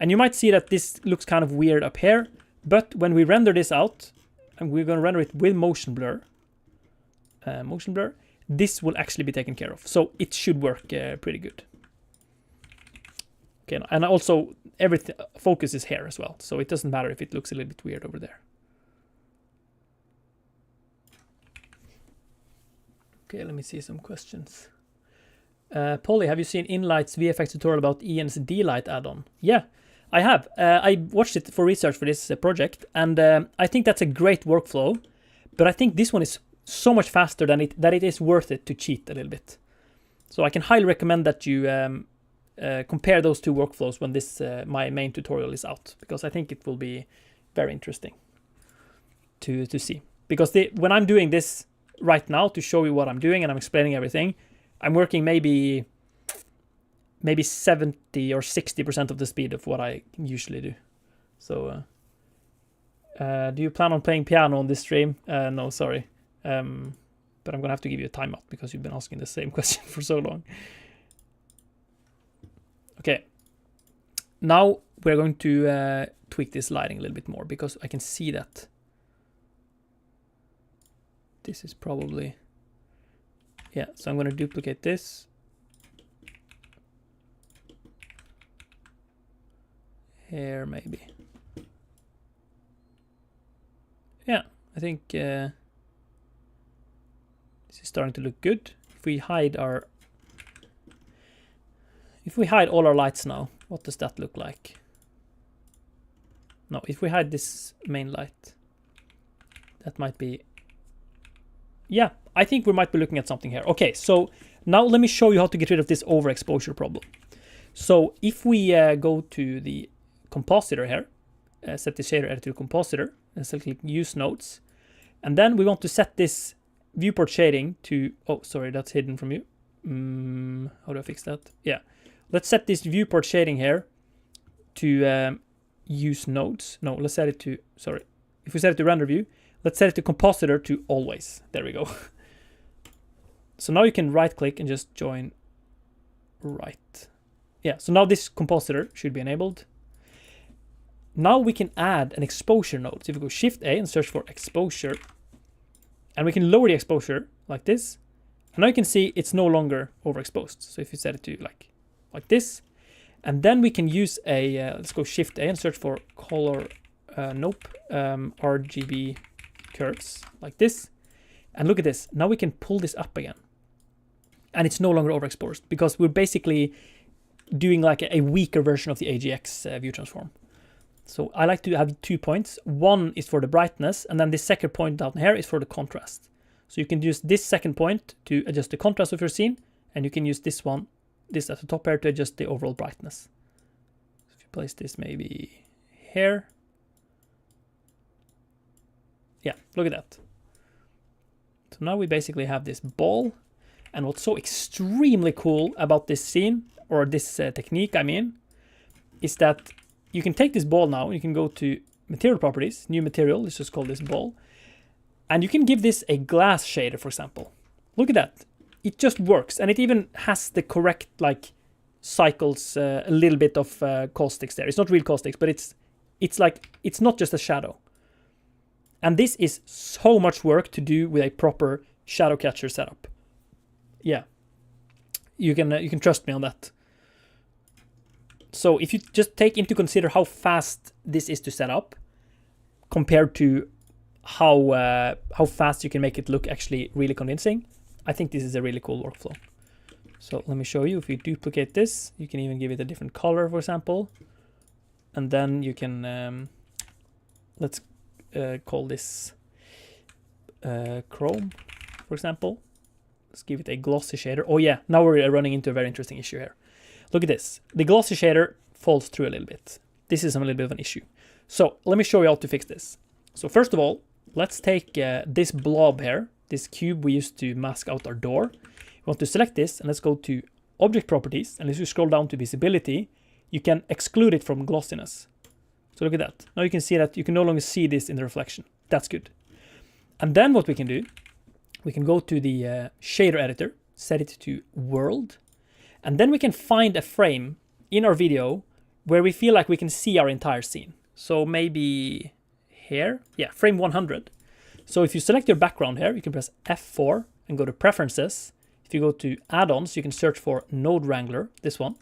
And you might see that this looks kind of weird up here. But when we render this out, and we're going to render it with motion blur, this will actually be taken care of. So it should work pretty good. Okay, and also everything focus is here as well, so it doesn't matter if it looks a little bit weird over there. Okay, let me see some questions. Polly, have you seen InLight's VFX tutorial about Ian's D-Light add-on? Yeah, I have. I watched it for research for this project, and I think that's a great workflow, but I think this one is so much faster than that it is worth it to cheat a little bit. So I can highly recommend that you compare those two workflows when this my main tutorial is out, because I think it will be very interesting to see. Because when I'm doing this right now to show you what I'm doing and I'm explaining everything, I'm working maybe 70 or 60% of the speed of what I usually do. So do you plan on playing piano on this stream? No, sorry. But I'm gonna have to give you a timeout because you've been asking the same question for so long. Okay, now we're going to tweak this lighting a little bit more, because I can see that this is probably, yeah, so I'm going to duplicate this. Here maybe. Yeah, I think this is starting to look good. If we hide all our lights now, what does that look like? No, if we hide this main light, that might be, yeah, I think we might be looking at something here. Okay, so now let me show you how to get rid of this overexposure problem. So if we go to the compositor here, set the shader editor to compositor, and select use nodes, and then we want to set this viewport shading to, oh, sorry, that's hidden from you. How do I fix that? Yeah. Let's set this viewport shading here to use nodes. No, let's set it to, sorry. If we set it to render view, let's set it to compositor to always. There we go. So now you can right click and just join right. Yeah, so now this compositor should be enabled. Now we can add an exposure node. So if we go Shift A and search for exposure, and we can lower the exposure like this. And now you can see it's no longer overexposed. So if you set it to like this, and then we can use a, let's go Shift A and search for color, RGB curves like this. And look at this. Now we can pull this up again. And it's no longer overexposed because we're basically doing like a weaker version of the AGX view transform. So I like to have 2 points. One is for the brightness, and then the second point down here is for the contrast. So you can use this second point to adjust the contrast of your scene, and you can use this one, this at the top here, to adjust the overall brightness. So if you place this maybe here. Yeah, look at that. So now we basically have this ball. And what's so extremely cool about this scene, or this technique, I mean, is that you can take this ball now, you can go to material properties, new material, let's just call this ball, and you can give this a glass shader, for example. Look at that. It just works, and it even has the correct, like, cycles, a little bit of caustics there. It's not real caustics, but it's like, it's not just a shadow. And this is so much work to do with a proper shadow catcher setup. Yeah, you can trust me on that. So if you just take into consider how fast this is to set up, compared to how fast you can make it look actually really convincing, I think this is a really cool workflow. So let me show you. If you duplicate this, you can even give it a different color, for example, and then you can let's call this chrome, for example. Let's give it a glossy shader. Oh yeah, now we're running into a very interesting issue here. Look at this. The glossy shader falls through a little bit. This is a little bit of an issue. So let me show you how to fix this. So first of all, let's take this blob here, this cube we used to mask out our door. We want to select this, and let's go to Object Properties, and as you scroll down to Visibility, you can exclude it from glossiness. So look at that. Now you can see that you can no longer see this in the reflection. That's good. And then what we can do, we can go to the shader editor, set it to world, and then we can find a frame in our video where we feel like we can see our entire scene. So maybe here, yeah, frame 100. So if you select your background here, you can press F4 and go to Preferences. If you go to Add-ons, you can search for Node Wrangler, this one.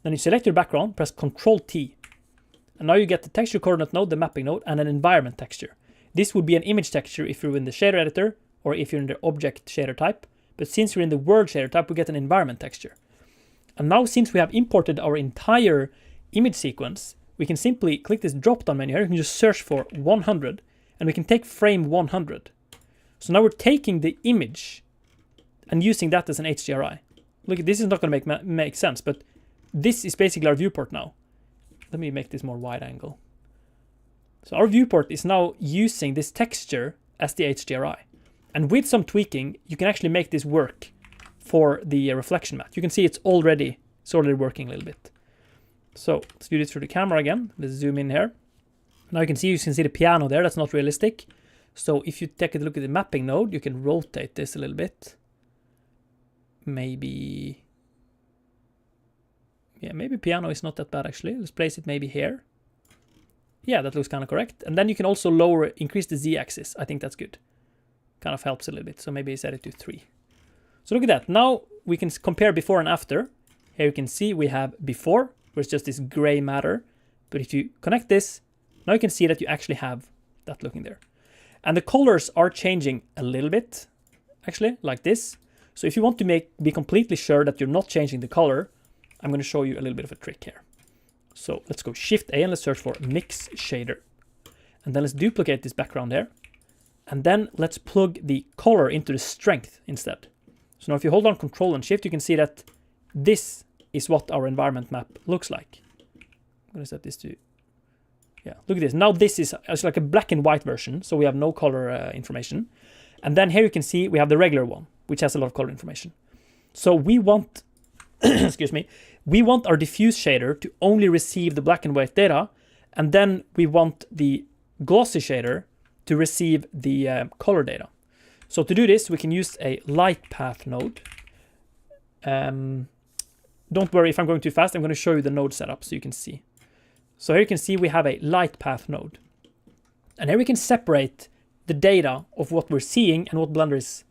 Then you select your background, press Ctrl-T. And now you get the texture coordinate node, the mapping node, and an environment texture. This would be an image texture if you're in the shader editor, or if you're in the object shader type. But since you're in the world shader type, we get an environment texture. And now since we have imported our entire image sequence, we can simply click this drop-down menu here. You can just search for 100, and we can take frame 100. So now we're taking the image and using that as an HDRI. Look, this is not going to make sense, but this is basically our viewport now. Let me make this more wide angle. So our viewport is now using this texture as the HDRI. And with some tweaking, you can actually make this work for the reflection matte. You can see it's already working a little bit. So let's do this through the camera again. Let's zoom in here. Now you can see the piano there. That's not realistic. So if you take a look at the mapping node, you can rotate this a little bit. Maybe piano is not that bad actually. Let's place it maybe here. Yeah, that looks kind of correct. And then you can also increase the Z-axis. I think that's good. Kind of helps a little bit. So maybe set it to 3. So look at that. Now we can compare before and after. Here you can see we have before, where it's just this gray matter. But if you connect this, now you can see that you actually have that looking there. And the colors are changing a little bit, actually, like this. So if you want to be completely sure that you're not changing the color, I'm going to show you a little bit of a trick here. So let's go Shift A and let's search for Mix Shader. And then let's duplicate this background there. And then let's plug the color into the strength instead. So now if you hold on Control and Shift, you can see that this is what our environment map looks like. I'm going to set this to, yeah, look at this. Now this is like a black and white version, so we have no color information. And then here you can see we have the regular one, which has a lot of color information. So we want, excuse me, we want our diffuse shader to only receive the black and white data, and then we want the glossy shader to receive the color data. So to do this, we can use a light path node. Don't worry if I'm going too fast, I'm going to show you the node setup so you can see. So here you can see we have a light path node. And here we can separate the data of what we're seeing and what Blender is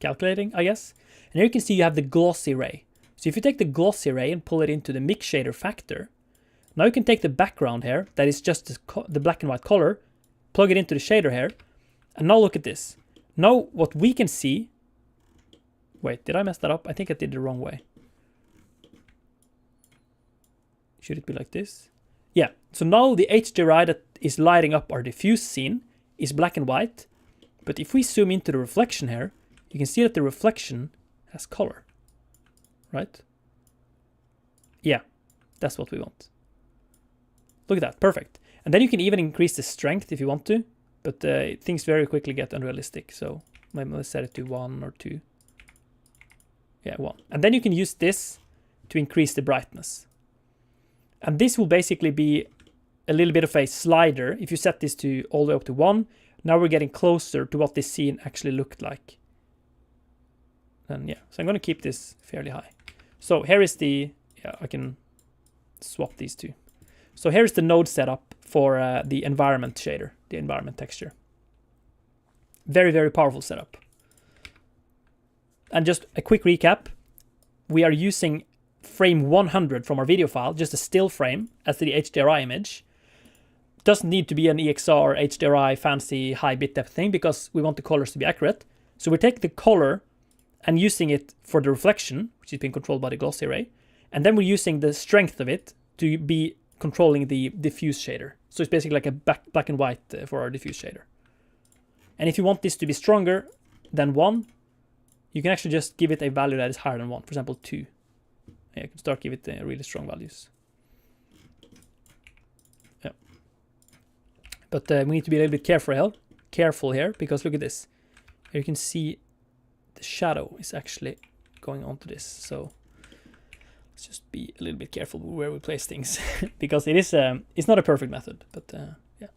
calculating, I guess. And here you can see you have the glossy ray. So if you take the glossy ray and pull it into the mix shader factor, now you can take the background here, that is just the black and white color, plug it into the shader here, and now look at this. Now what we can see, wait, did I mess that up? I think I did it the wrong way. Should it be like this? Yeah, so now the HDRI that is lighting up our diffuse scene is black and white, but if we zoom into the reflection here, you can see that the reflection has color, right? Yeah, that's what we want. Look at that, perfect. And then you can even increase the strength if you want to, but things very quickly get unrealistic. So maybe let's set it to 1 or 2. Yeah, 1. And then you can use this to increase the brightness. And this will basically be a little bit of a slider. If you set this to all the way up to 1, now we're getting closer to what this scene actually looked like. And yeah, so I'm going to keep this fairly high. So here is the, yeah, I can swap these two. So here's the node setup for the environment shader, the environment texture. Very, very powerful setup. And just a quick recap. We are using frame 100 from our video file, just a still frame as the HDRI image. Doesn't need to be an EXR, HDRI, fancy high bit depth thing because we want the colors to be accurate. So we take the color and using it for the reflection, which is being controlled by the glossy ray. And then we're using the strength of it to be controlling the diffuse shader. So it's basically like a black and white for our diffuse shader. And if you want this to be stronger than 1, you can actually just give it a value that is higher than 1. For example, 2. Yeah, you can start give it really strong values. Yeah. But we need to be a little bit careful here because look at this. Here you can see the shadow is actually going onto this. So let's just be a little bit careful where we place things because it is it's not a perfect method, but yeah.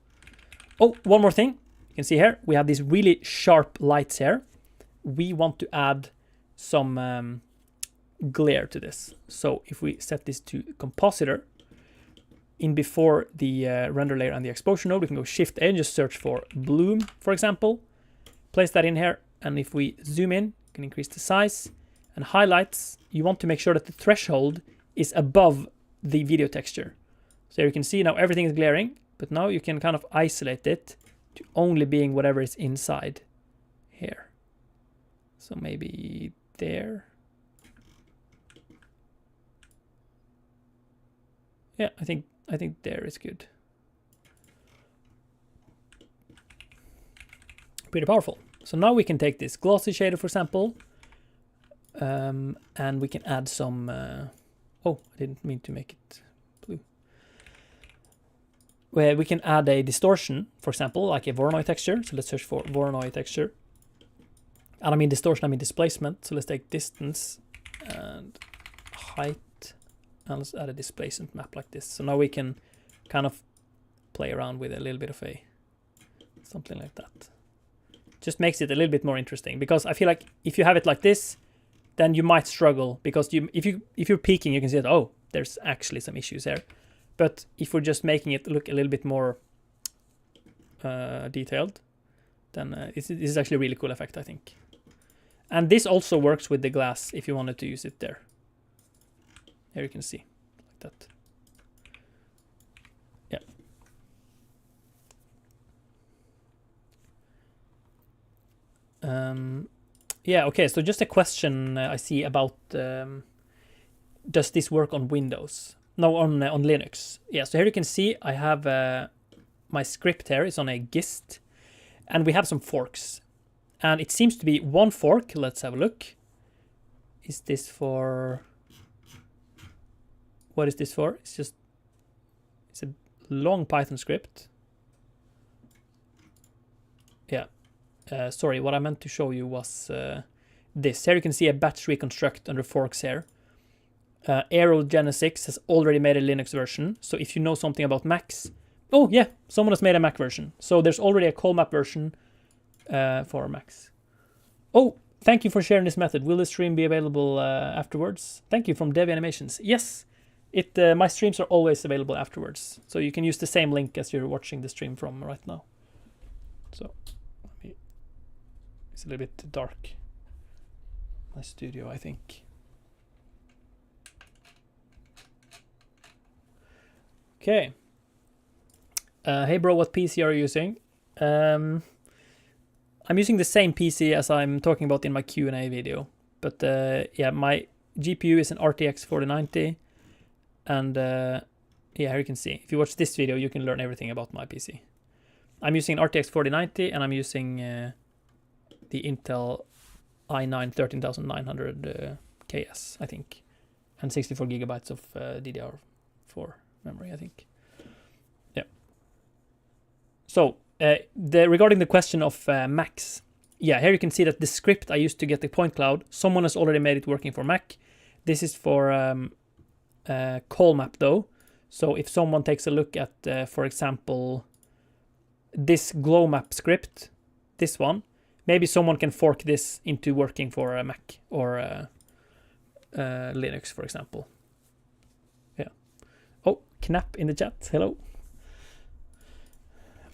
Oh, one more thing. You can see here we have these really sharp lights here. We want to add some glare to this. So if we set this to compositor in before the render layer and the exposure node, we can go Shift A and just search for bloom, for example. Place that in here, and if we zoom in, you can increase the size. And highlights, you want to make sure that the threshold is above the video texture. So you can see now everything is glaring, but now you can kind of isolate it to only being whatever is inside here. So maybe there. Yeah, I think there is good. Pretty powerful. So now we can take this glossy shader, for example, and we can add some. Oh, I didn't mean to make it blue. Where we can add a distortion, for example, like a Voronoi texture. So let's search for Voronoi texture. And I mean distortion, I mean displacement. So let's take distance and height. And let's add a displacement map like this. So now we can kind of play around with a little bit of a something like that. Just makes it a little bit more interesting because I feel like if you have it like this, then you might struggle because if you're peeking, you can see that, oh, there's actually some issues there. But if we're just making it look a little bit more detailed, then this is actually a really cool effect, I think. And this also works with the glass if you wanted to use it there. Here you can see, like that. Yeah. Yeah, okay, so just a question I see about, does this work on Windows? No, on Linux. Yeah, so here you can see I have my script here is on a gist, and we have some forks. And it seems to be one fork. Let's have a look. Is this for... What is this for? It's a long Python script. Yeah. sorry, what I meant to show you was this. Here you can see a batch reconstruct under forks here. Aerogenesis has already made a Linux version, so if you know something about Macs... Oh, yeah, someone has made a Mac version. So there's already a Colmap version for Macs. Oh, thank you for sharing this method. Will the stream be available afterwards? Thank you from Devi Animations. Yes, my streams are always available afterwards. So you can use the same link as you're watching the stream from right now. So, it's a little bit dark. My studio, I think. Okay. Hey bro, what PC are you using? I'm using the same PC as I'm talking about in my Q&A video. But yeah, my GPU is an RTX 4090. And yeah, here you can see. If you watch this video, you can learn everything about my PC. I'm using an RTX 4090 and I'm using the Intel i9 13900 KS, I think. And 64 gigabytes of DDR4 memory, I think. So, regarding the question of Macs, yeah, here you can see that the script I used to get the point cloud, someone has already made it working for Mac. This is for Colmap though. So if someone takes a look at, for example, this GlowMap script, this one, maybe someone can fork this into working for a Mac or Linux, for example. Yeah. Oh, Knapp in the chat. Hello.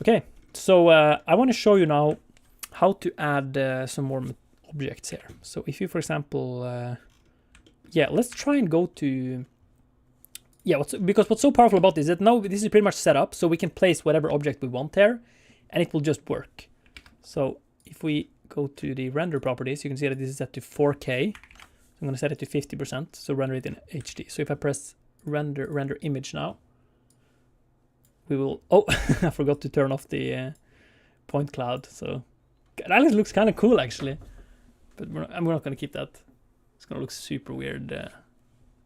Okay, so I want to show you now how to add some more objects here. So if you, for example, yeah, let's try and go to, yeah, because what's so powerful about this is that now this is pretty much set up, so we can place whatever object we want there, and it will just work. So if we go to the render properties, you can see that this is set to 4K. I'm going to set it to 50%, so render it in HD. So if I press render image now, we will, oh, I forgot to turn off the point cloud, so that looks kind of cool actually, but I'm not going to keep that. It's going to look super weird.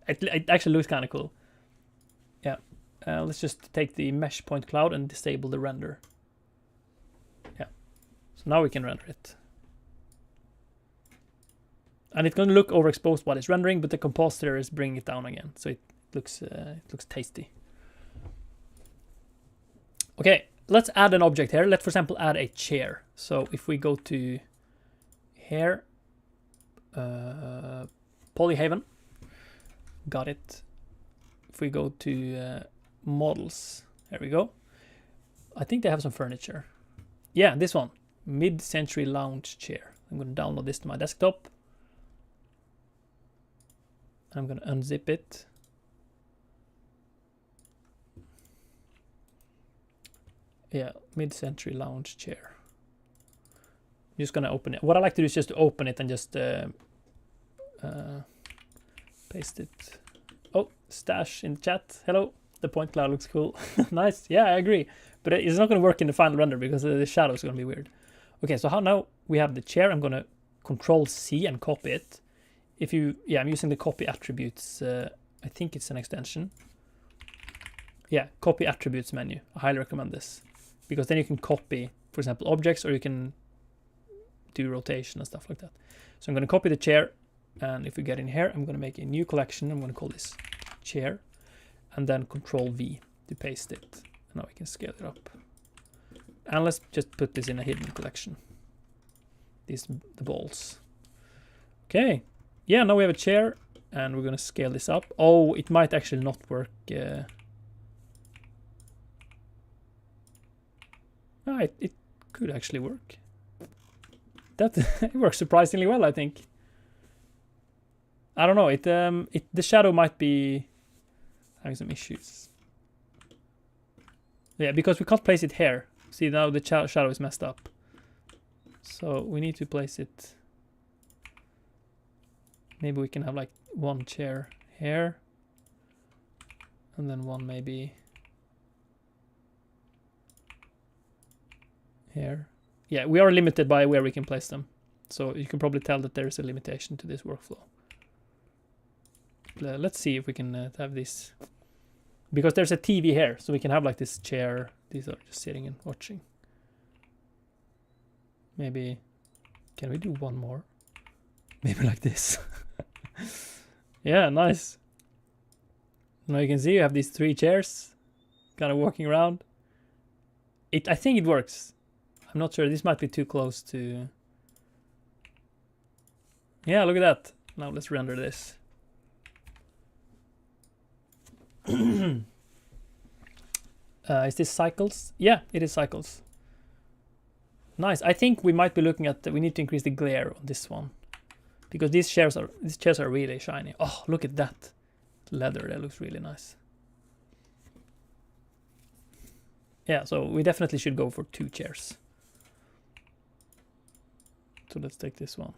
It actually looks kind of cool. Yeah, let's just take the mesh point cloud and disable the render. Yeah, so now we can render it. And it's going to look overexposed while it's rendering, but the compositor is bringing it down again, so it looks tasty. Okay, let's add an object here. Let's, for example, add a chair. So if we go to here, Polyhaven, got it. If we go to models, there we go. I think they have some furniture. Yeah, this one, mid-century lounge chair. I'm going to download this to my desktop. I'm going to unzip it. Yeah, mid-century lounge chair. I'm just gonna open it. What I like to do is just to open it and just paste it. Oh, Stash in the chat. Hello. The point cloud looks cool. Nice. Yeah, I agree. But it's not gonna work in the final render because the shadow is gonna be weird. Okay, so how now we have the chair. I'm gonna Control C and copy it. If you, yeah, I'm using the copy attributes. I think it's an extension. Yeah, copy attributes menu. I highly recommend this. Because then you can copy, for example, objects, or you can do rotation and stuff like that. So I'm going to copy the chair, and if we get in here, I'm going to make a new collection. I'm going to call this chair, and then Control V to paste it. And now we can scale it up. And let's just put this in a hidden collection. The balls. Okay. Yeah, now we have a chair, and we're going to scale this up. Oh, it might actually not work. It could actually work. That it works surprisingly well, I think. I don't know. The shadow might be having some issues. Yeah, because we can't place it here. See, now the shadow is messed up. So we need to place it. Maybe we can have like one chair here, and then one maybe here. Yeah, we are limited by where we can place them. So you can probably tell that there is a limitation to this workflow. Let's see if we can have this. Because there's a TV here, so we can have like this chair. These are just sitting and watching. Maybe, can we do one more? Maybe like this. Yeah, nice. Now you can see you have these 3 chairs kind of walking around. I think it works. I'm not sure. This might be too close to... Yeah, look at that. Now let's render this. Is this cycles? Yeah, it is cycles. Nice. I think we might be looking at... we need to increase the glare on this one. Because these chairs are really shiny. Oh, look at that. Leather, that looks really nice. Yeah, so we definitely should go for 2 chairs. So let's take this one.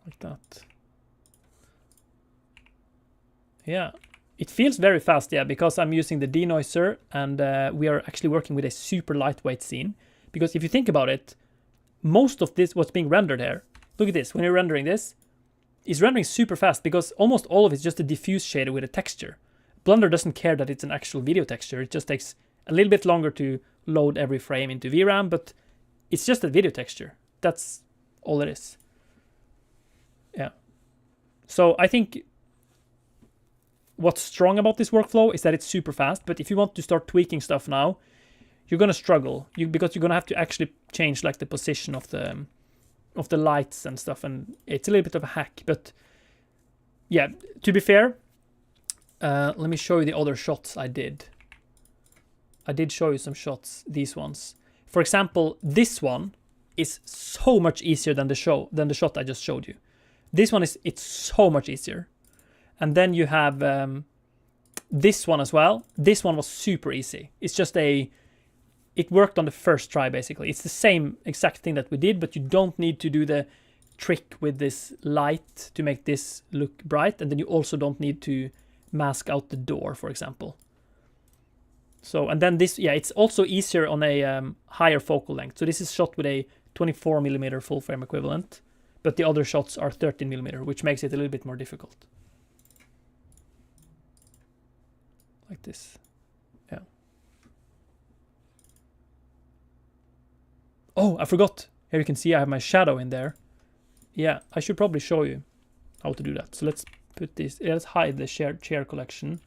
Like that. Yeah. It feels very fast, yeah, because I'm using the denoiser and we are actually working with a super lightweight scene. Because if you think about it, most of this, what's being rendered here, look at this, when you're rendering this, is rendering super fast because almost all of it's just a diffuse shader with a texture. Blender doesn't care that it's an actual video texture. It just takes a little bit longer to load every frame into VRAM, but it's just a video texture. That's all it is. Yeah. So I think what's strong about this workflow is that it's super fast, but if you want to start tweaking stuff now, you're going to struggle because you're going to have to actually change like the position of the lights and stuff, and it's a little bit of a hack. But yeah, to be fair, let me show you the other shots I did. I did show you some shots, these ones. For example, this one is so much easier than the shot I just showed you. This one it's so much easier. And then you have this one as well. This one was super easy. It's just it worked on the first try, basically. It's the same exact thing that we did, but you don't need to do the trick with this light to make this look bright. And then you also don't need to mask out the door, for example. So, and then this, yeah, it's also easier on a higher focal length. So this is shot with a 24mm full frame equivalent, but the other shots are 13mm, which makes it a little bit more difficult. Like this. Yeah. Oh, I forgot. Here you can see I have my shadow in there. Yeah, I should probably show you how to do that. So let's put this, let's hide the chair collection.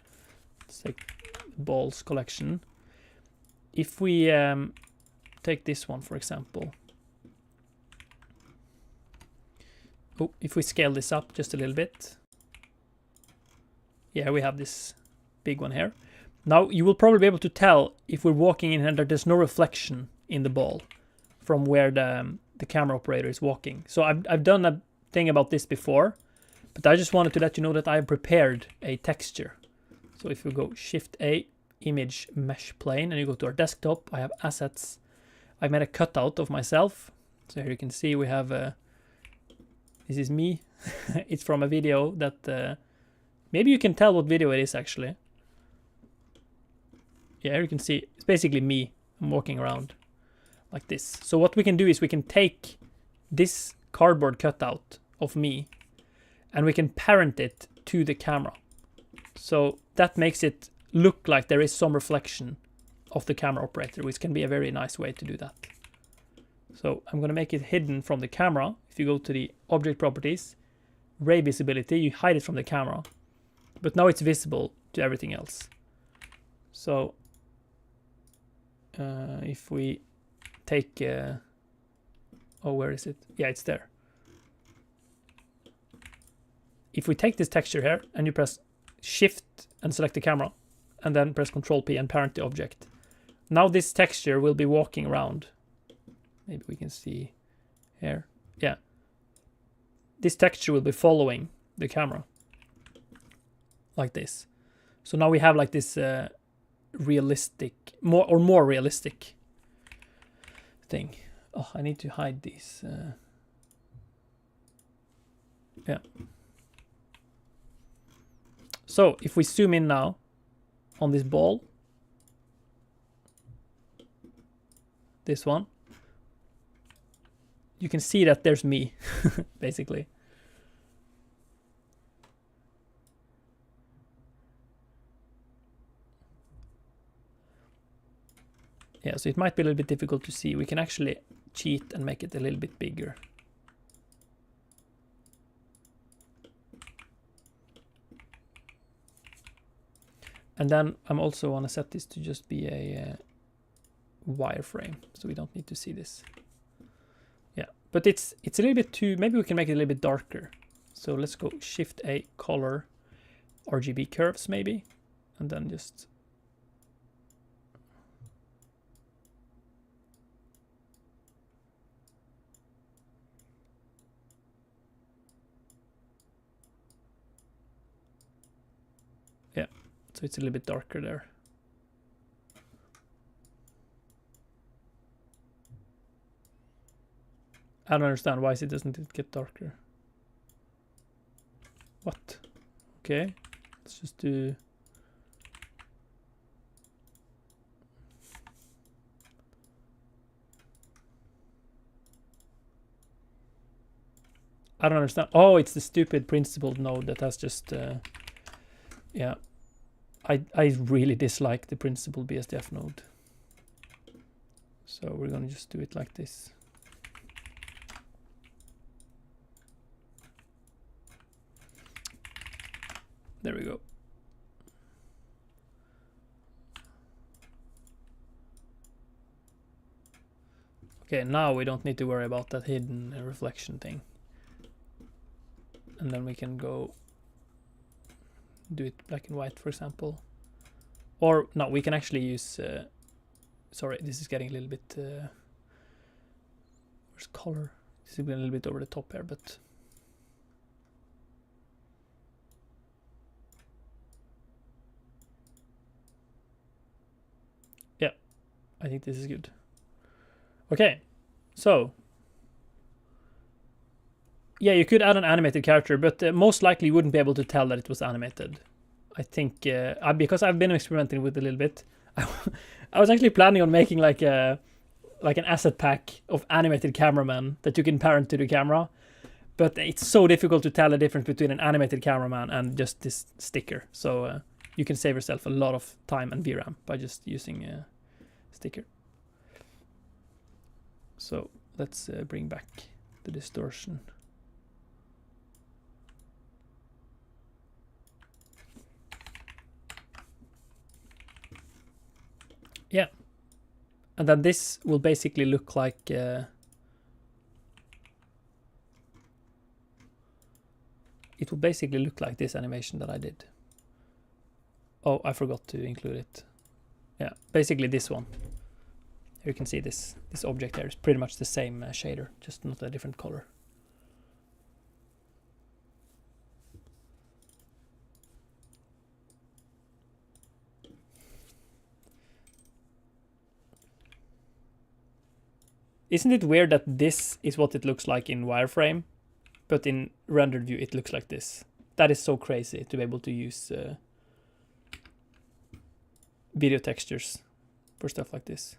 Let's take balls collection. If we take this one, for example. Oh, if we scale this up just a little bit. Yeah, we have this big one here. Now you will probably be able to tell if we're walking in and there's no reflection in the ball from where the camera operator is walking. So I've done a thing about this before, but I just wanted to let you know that I've prepared a texture. So if we go Shift A, Image Mesh Plane, and you go to our desktop, I have assets. I made a cutout of myself. So here you can see we have, this is me. It's from a video that, maybe you can tell what video it is actually. Yeah, here you can see, it's basically me. I'm walking around like this. So what we can do is we can take this cardboard cutout of me and we can parent it to the camera. So that makes it look like there is some reflection of the camera operator, which can be a very nice way to do that. So I'm going to make it hidden from the camera. If you go to the object properties, ray visibility, you hide it from the camera, but now it's visible to everything else. So if we take, oh, where is it? Yeah, it's there. If we take this texture here and you press Shift and select the camera and then press Control P and parent the object. Now this texture will be walking around. Maybe we can see here. Yeah. This texture will be following the camera like this. So now we have like this realistic, more realistic thing. Oh, I need to hide these. Yeah. So if we zoom in now on this ball, this one, you can see that there's me, basically. Yeah, so it might be a little bit difficult to see. We can actually cheat and make it a little bit bigger. And then I'm also want to set this to just be a wireframe, so we don't need to see this. Yeah, but it's a little bit too, maybe we can make it a little bit darker. So let's go Shift A, color, RGB curves maybe, and then just yeah, so it's a little bit darker there. I don't understand why it doesn't get darker. What? Okay, let's just do. I don't understand. Oh, it's the stupid principled node that has just. Yeah, I really dislike the principled BSDF node. So we're gonna just do it like this. There we go. Okay, now we don't need to worry about that hidden reflection thing. And then we can go do it black and white, for example. Or no, we can actually use sorry, this is getting a little bit where's color? This is a little bit over the top here, but yeah, I think this is good. Okay, so yeah, you could add an animated character, but most likely you wouldn't be able to tell that it was animated. I think because I've been experimenting with it a little bit. I was actually planning on making like an asset pack of animated cameramen that you can parent to the camera, but it's so difficult to tell the difference between an animated cameraman and just this sticker. So you can save yourself a lot of time and VRAM by just using a sticker. So let's bring back the distortion. Yeah, and then this will basically look like it will basically look like this animation that I did. Oh, I forgot to include it. Yeah, basically this one. Here you can see this object here is pretty much the same shader, just not a different color. Isn't it weird that this is what it looks like in wireframe, but in rendered view it looks like this? That is so crazy to be able to use video textures for stuff like this.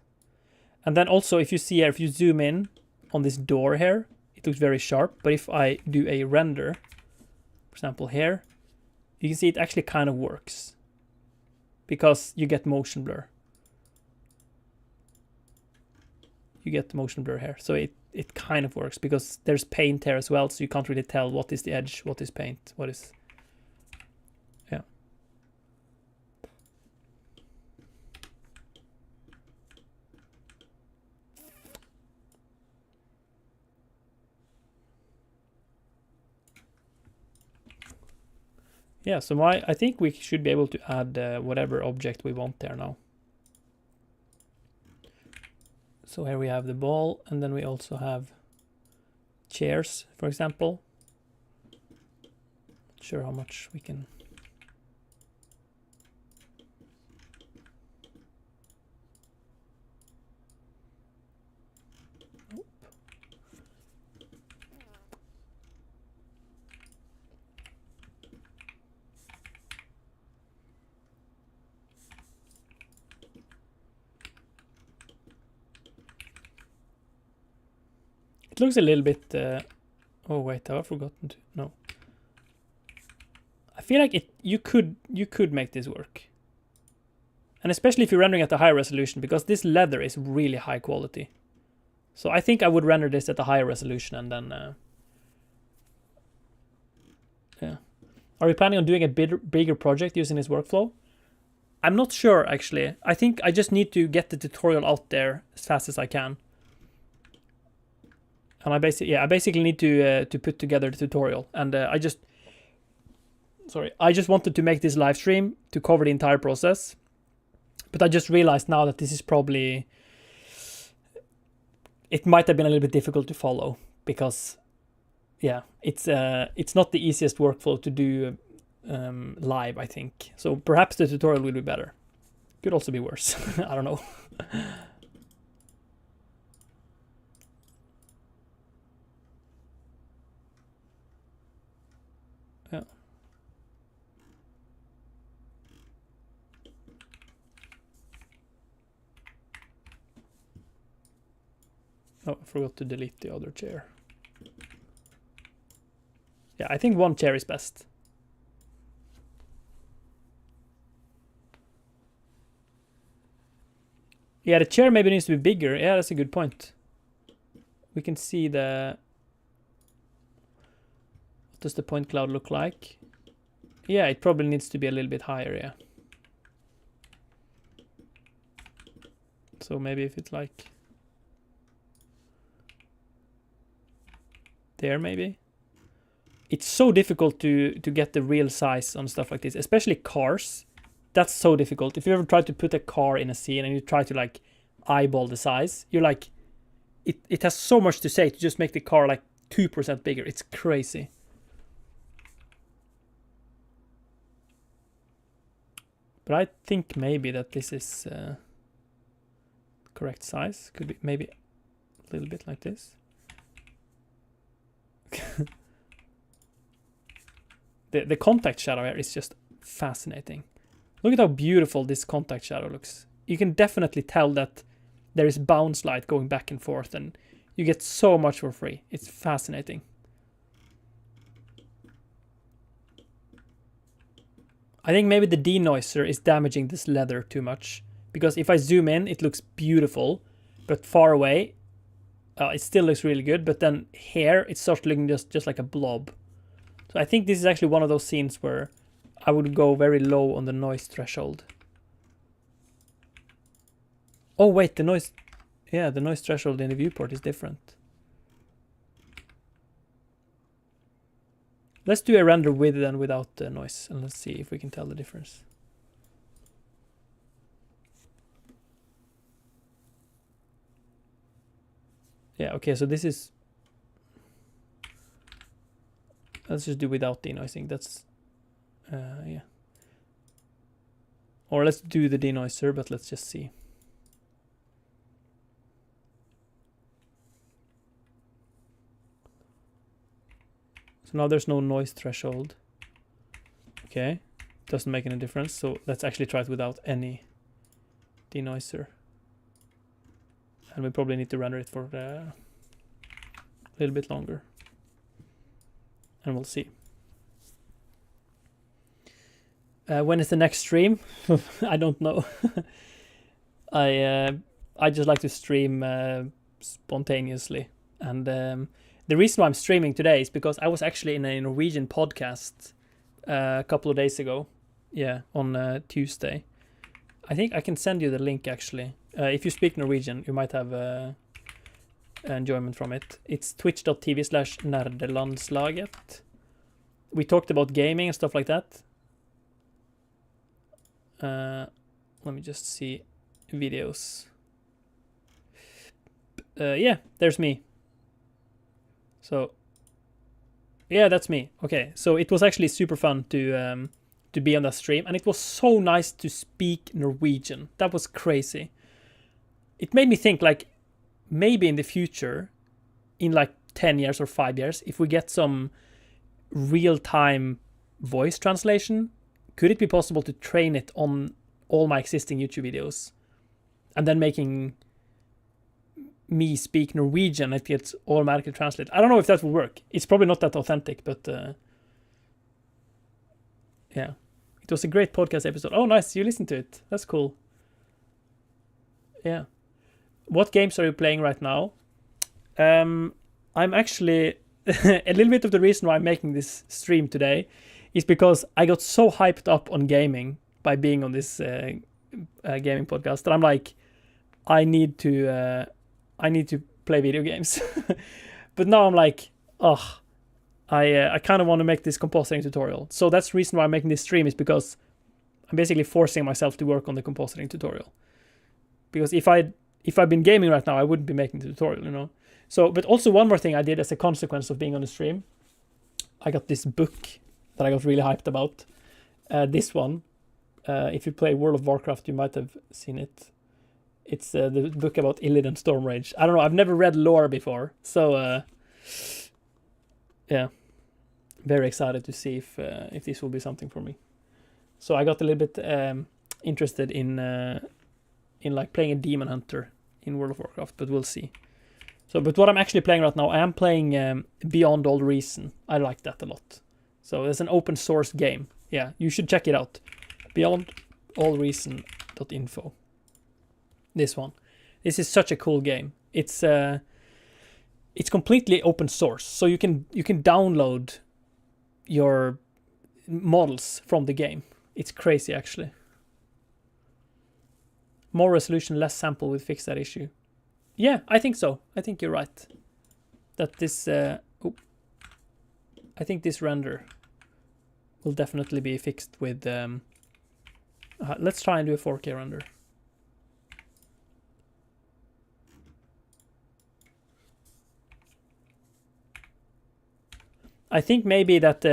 And then also, if you see here, if you zoom in on this door here, it looks very sharp. But if I do a render, for example here, you can see it actually kind of works because you get motion blur. You get the motion blur here, so it kind of works because there's paint here as well, so you can't really tell what is the edge, what is paint, what is. Yeah. Yeah, so I think we should be able to add whatever object we want there now. So here we have the ball, and then we also have chairs, for example. Not sure how much we can. Nope. It looks a little bit. Oh wait, I've forgotten to. No. I feel like you could make this work, and especially if you're rendering at a high resolution, because this leather is really high quality. So I think I would render this at a higher resolution and then yeah. Are you planning on doing a bigger project using this workflow? I'm not sure, actually. I think I just need to get the tutorial out there as fast as I can. And I basically need to put together the tutorial. And I just wanted to make this live stream to cover the entire process. But I just realized now that this is probably... It might have been a little bit difficult to follow because, yeah, it's not the easiest workflow to do live, I think. So perhaps the tutorial will be better. Could also be worse. I don't know. Yeah. Oh, I forgot to delete the other chair. Yeah, I think one chair is best. Yeah, the chair maybe needs to be bigger. Yeah, that's a good point. We can see the... What does the point cloud look like? Yeah, it probably needs to be a little bit higher, yeah. So maybe if it's like... There, maybe? It's so difficult to get the real size on stuff like this, especially cars. That's so difficult. If you ever try to put a car in a scene and you try to like eyeball the size, you're like, it has so much to say to just make the car like 2% bigger. It's crazy. But I think maybe that this is correct size. Could be maybe a little bit like this. The contact shadow here is just fascinating. Look at how beautiful this contact shadow looks. You can definitely tell that there is bounce light going back and forth and you get so much for free. It's fascinating. I think maybe the denoiser is damaging this leather too much, because if I zoom in, it looks beautiful, but far away, it still looks really good, but then here, it starts looking just like a blob. So I think this is actually one of those scenes where I would go very low on the noise threshold. Oh wait, the noise threshold in the viewport is different. Let's do a render with and without the noise, and let's see if we can tell the difference. Yeah, okay, so this is... Let's just do without denoising. That's... yeah. Or let's do the denoiser, but let's just see. So now there's no noise threshold. Okay, doesn't make any difference. So let's actually try it without any denoiser. And we probably need to render it for a little bit longer. And we'll see. When is the next stream? I don't know. I just like to stream spontaneously. And the reason why I'm streaming today is because I was actually in a Norwegian podcast a couple of days ago. Yeah, on Tuesday. I think I can send you the link actually. If you speak Norwegian, you might have enjoyment from it. It's twitch.tv/nerdelandslaget. We talked about gaming and stuff like that. Let me just see videos. Yeah, there's me. So, yeah, that's me. Okay, so it was actually super fun to be on that stream, and it was so nice to speak Norwegian. That was crazy. It made me think, like, maybe in the future, in like 10 years or 5 years, if we get some real-time voice translation, could it be possible to train it on all my existing YouTube videos and then making me speak Norwegian, it gets automatically translated? I don't know if that will work. It's probably not that authentic, but yeah. It was a great podcast episode. Oh, nice. You listened to it. That's cool. Yeah. What games are you playing right now? I'm actually a little bit of the reason why I'm making this stream today is because I got so hyped up on gaming by being on this gaming podcast that I'm like, I need to play video games. But now I'm like, oh, I kind of want to make this compositing tutorial. So that's the reason why I'm making this stream, is because I'm basically forcing myself to work on the compositing tutorial. Because if I've been gaming right now, I wouldn't be making the tutorial, you know. So, but also one more thing I did as a consequence of being on the stream, I got this book that I got really hyped about. This one, if you play World of Warcraft, you might have seen it. It's the book about Illidan Stormrage. I don't know, I've never read lore before, so yeah, very excited to see if this will be something for me. So I got a little bit interested in like playing a demon hunter in World of Warcraft, but we'll see. So, but what I'm actually playing right now, I am playing Beyond All Reason. I like that a lot. So it's an open source game. Yeah, you should check it out. beyondallreason.info. This one. This is such a cool game. It's completely open source, so you can download your models from the game. It's crazy, actually. More resolution, less sample will fix that issue. Yeah, I think so. I think you're right. That this I think this render will definitely be fixed with let's try and do a 4K render. I think maybe that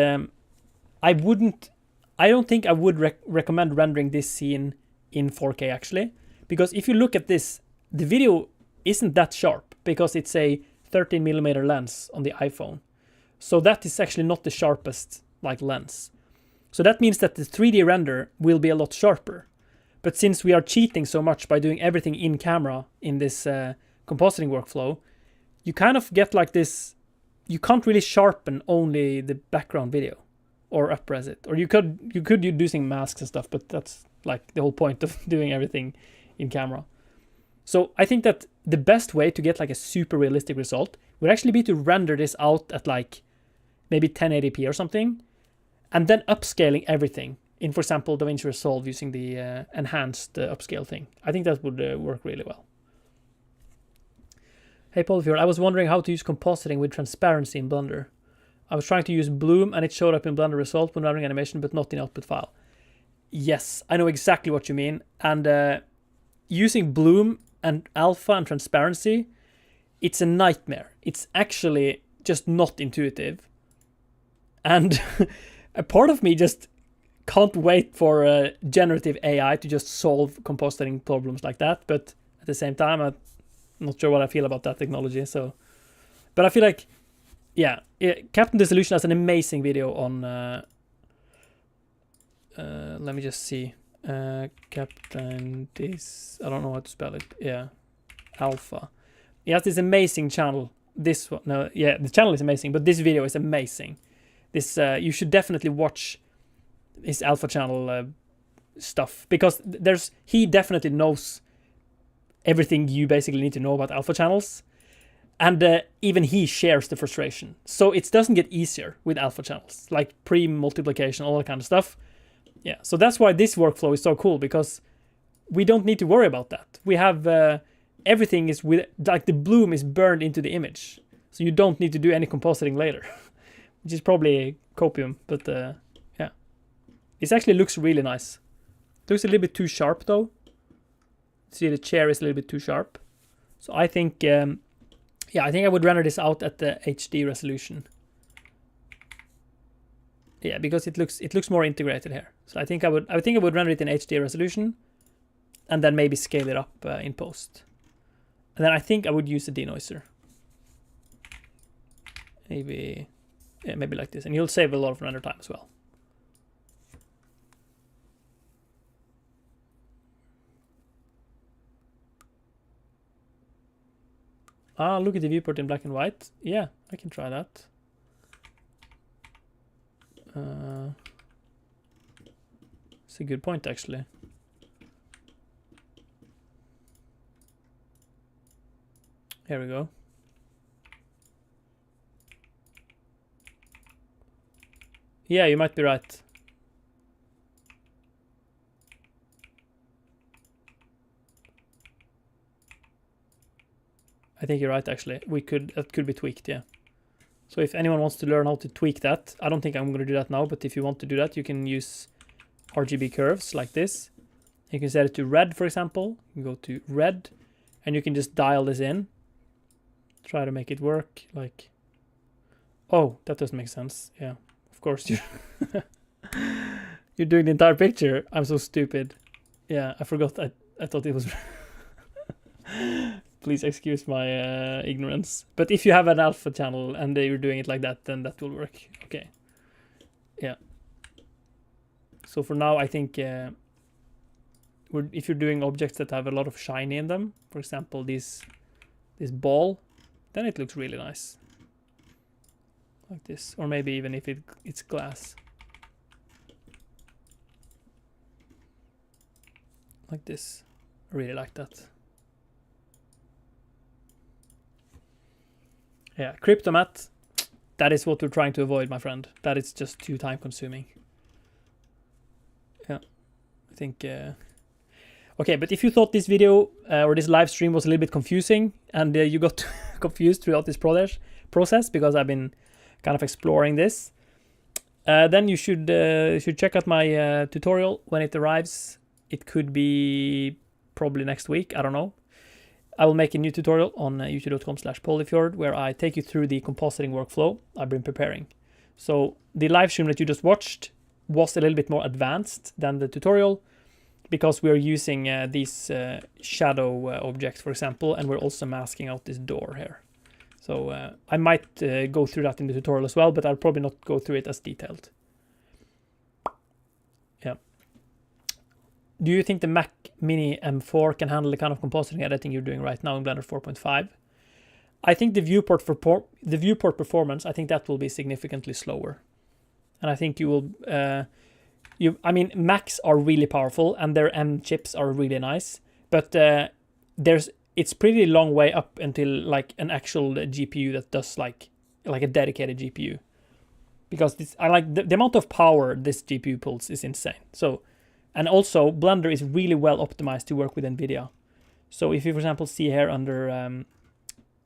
I don't think I would recommend rendering this scene in 4K, actually, because if you look at this, the video isn't that sharp because it's a 13mm lens on the iPhone. So that is actually not the sharpest like lens. So that means that the 3D render will be a lot sharper. But since we are cheating so much by doing everything in camera in this compositing workflow, you kind of get like this. You can't really sharpen only the background video or upres it. Or you could do using masks and stuff, but that's like the whole point of doing everything in camera. So I think that the best way to get like a super realistic result would actually be to render this out at like maybe 1080p or something, and then upscaling everything in, for example, DaVinci Resolve using the enhanced upscale thing. I think that would work really well. Hey Paul, I was wondering how to use compositing with transparency in Blender. I was trying to use bloom and it showed up in Blender result when rendering animation, but not in output file. Yes, I know exactly what you mean. And using bloom and alpha and transparency, it's a nightmare. It's actually just not intuitive. And a part of me just can't wait for generative AI to just solve compositing problems like that. But at the same time, I'm not sure what I feel about that technology. So, but I feel like, yeah, Captain Dissolution has an amazing video on. Let me just see. Captain Dis. I don't know how to spell it. Yeah, Alpha. He has this amazing channel. This one, no, yeah, the channel is amazing, but this video is amazing. This you should definitely watch his Alpha channel stuff, because he definitely knows everything you basically need to know about Alpha channels, and even he shares the frustration. So it doesn't get easier with Alpha channels, like pre-multiplication, all that kind of stuff. Yeah, so that's why this workflow is so cool, because we don't need to worry about that. We have everything is with, like, the bloom is burned into the image, so you don't need to do any compositing later, which is probably copium, but yeah. It actually looks really nice. It looks a little bit too sharp though. See, the chair is a little bit too sharp. So I think, yeah, I think I would render this out at the HD resolution. Yeah, because it looks more integrated here. So I think I would render it in HD resolution, and then maybe scale it up in post. And then I think I would use a denoiser. Maybe, yeah, maybe like this, and you'll save a lot of render time as well. Ah, look at the viewport in black and white. Yeah, I can try that. It's a good point, actually. Here we go. Yeah, you might be right. I think you're right, actually. That could be tweaked, yeah. So if anyone wants to learn how to tweak that, I don't think I'm going to do that now, but if you want to do that, you can use RGB curves like this. You can set it to red, for example. You can go to red, and you can just dial this in. Try to make it work, like... Oh, that doesn't make sense. Yeah, of course you're doing the entire picture. I'm so stupid. Yeah, I forgot. I thought it was... Please excuse my ignorance. But if you have an alpha channel and you're doing it like that, then that will work. Okay. Yeah. So for now, I think if you're doing objects that have a lot of shiny in them, for example, this ball, then it looks really nice. Like this. Or maybe even if it's glass. Like this. I really like that. Yeah, Cryptomat, that is what we're trying to avoid, my friend. That is just too time consuming. Yeah, I think... Okay, but if you thought this video or this live stream was a little bit confusing and you got confused throughout this process because I've been kind of exploring this, then you should check out my tutorial when it arrives. It could be probably next week, I don't know. I will make a new tutorial on youtube.com/polyfjord where I take you through the compositing workflow I've been preparing. So the live stream that you just watched was a little bit more advanced than the tutorial because we're using these shadow objects, for example, and we're also masking out this door here. So I might go through that in the tutorial as well, but I'll probably not go through it as detailed. Yeah. Do you think the Mac Mini M4 can handle the kind of compositing editing you're doing right now in Blender 4.5? I think the viewport performance, I think that will be significantly slower. And I think you will... I mean, Macs are really powerful and their M chips are really nice, but it's pretty long way up until like an actual GPU that does like a dedicated GPU. Because I like the amount of power this GPU pulls is insane. So... And also, Blender is really well optimized to work with NVIDIA. So if you, for example, see here under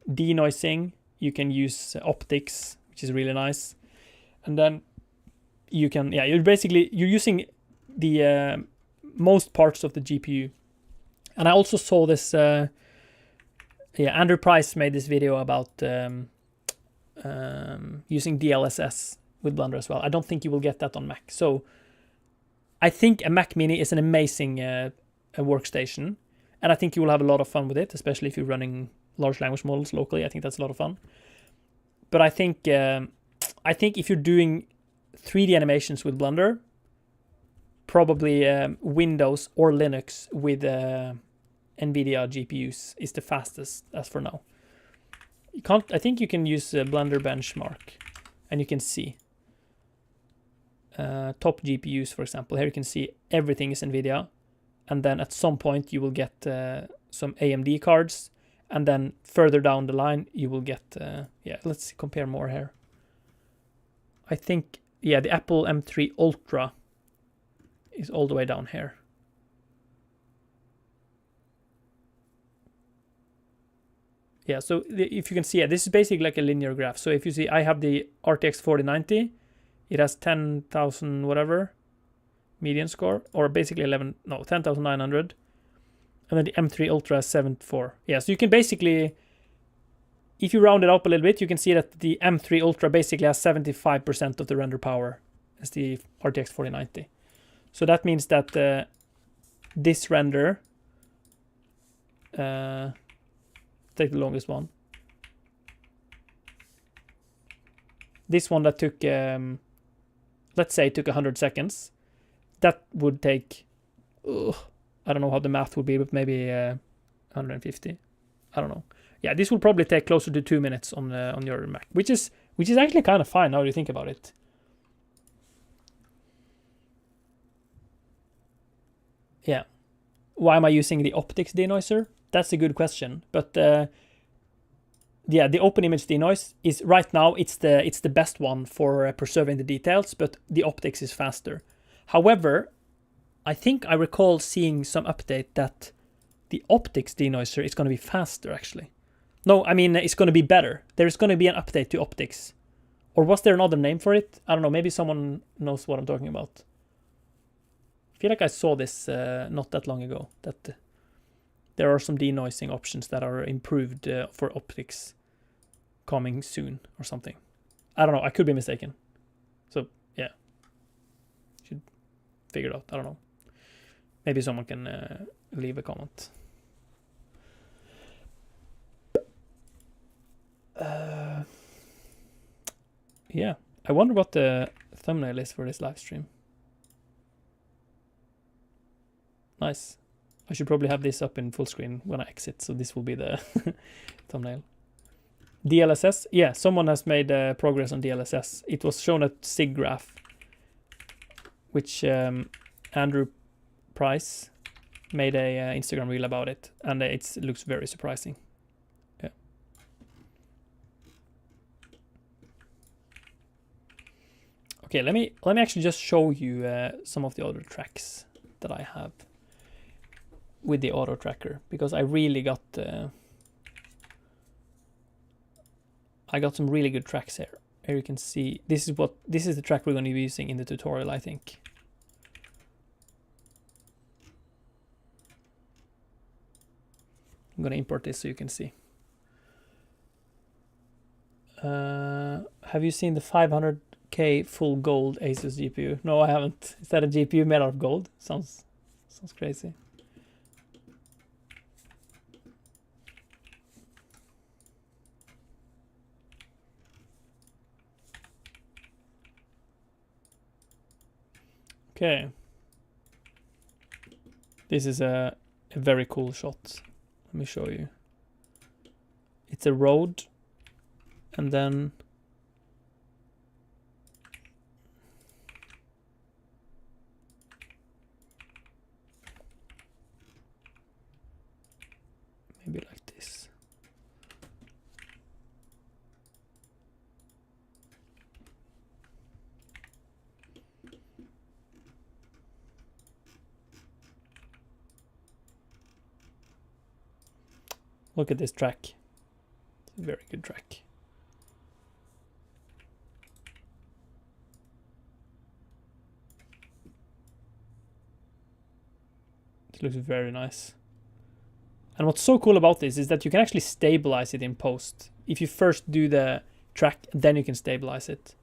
denoising, you can use optics, which is really nice. And then you can, yeah, you're using the most parts of the GPU. And I also saw this, Andrew Price made this video about using DLSS with Blender as well. I don't think you will get that on Mac. So I think a Mac Mini is an amazing workstation, and I think you will have a lot of fun with it, especially if you're running large language models locally. I think that's a lot of fun. But I think if you're doing 3D animations with Blender, probably Windows or Linux with NVIDIA GPUs is the fastest as for now. I think you can use Blender benchmark, and you can see. Top GPUs, for example. Here you can see everything is NVIDIA, and then at some point you will get some AMD cards, and then further down the line you will get let's compare more here. I think the Apple M3 Ultra is all the way down here. Yeah, so if you can see, this is basically like a linear graph. So if you see, I have the RTX 4090. It has 10,000 whatever median score, or basically 10,900. And then the M3 Ultra has 74. Yeah, so you can basically, if you round it up a little bit, you can see that the M3 Ultra basically has 75% of the render power as the RTX 4090. So that means that this render, take the longest one. This one that took... let's say it took 100 seconds. That would take, I don't know how the math would be, but maybe 150. I don't know. Yeah, this will probably take closer to 2 minutes on your Mac, which is actually kind of fine now you think about it. Yeah. Why am I using the optics denoiser? That's a good question. But yeah, the open image denoise is right now it's the best one for preserving the details, but the optics is faster. However, I think I recall seeing some update that the optics denoiser is going to be faster actually. No, I mean it's going to be better. There's going to be an update to optics. Or was there another name for it? I don't know, maybe someone knows what I'm talking about. I feel like I saw this not that long ago, that there are some denoising options that are improved for optics coming soon or something. I don't know, I could be mistaken. So, yeah. Should figure it out, I don't know. Maybe someone can leave a comment. Yeah, I wonder what the thumbnail is for this live stream. Nice. I should probably have this up in full screen when I exit, so this will be the thumbnail. DLSS, yeah, someone has made progress on DLSS. It was shown at SIGGRAPH, which Andrew Price made a Instagram reel about it, and it looks very surprising. Yeah. Okay, let me actually just show you some of the other tracks that I have with the auto tracker, because I really got I got some really good tracks here. Here you can see this is the track we're going to be using in the tutorial, I think. I'm going to import this so you can see. Have you seen the 500K full gold Asus GPU? No, I haven't. Is that a GPU made out of gold? Sounds crazy. Okay. This is a very cool shot. Let me show you. It's a road, and then maybe like this. Look at this track. It's a very good track. It looks very nice. And what's so cool about this is that you can actually stabilize it in post. If you first do the track, then you can stabilize it.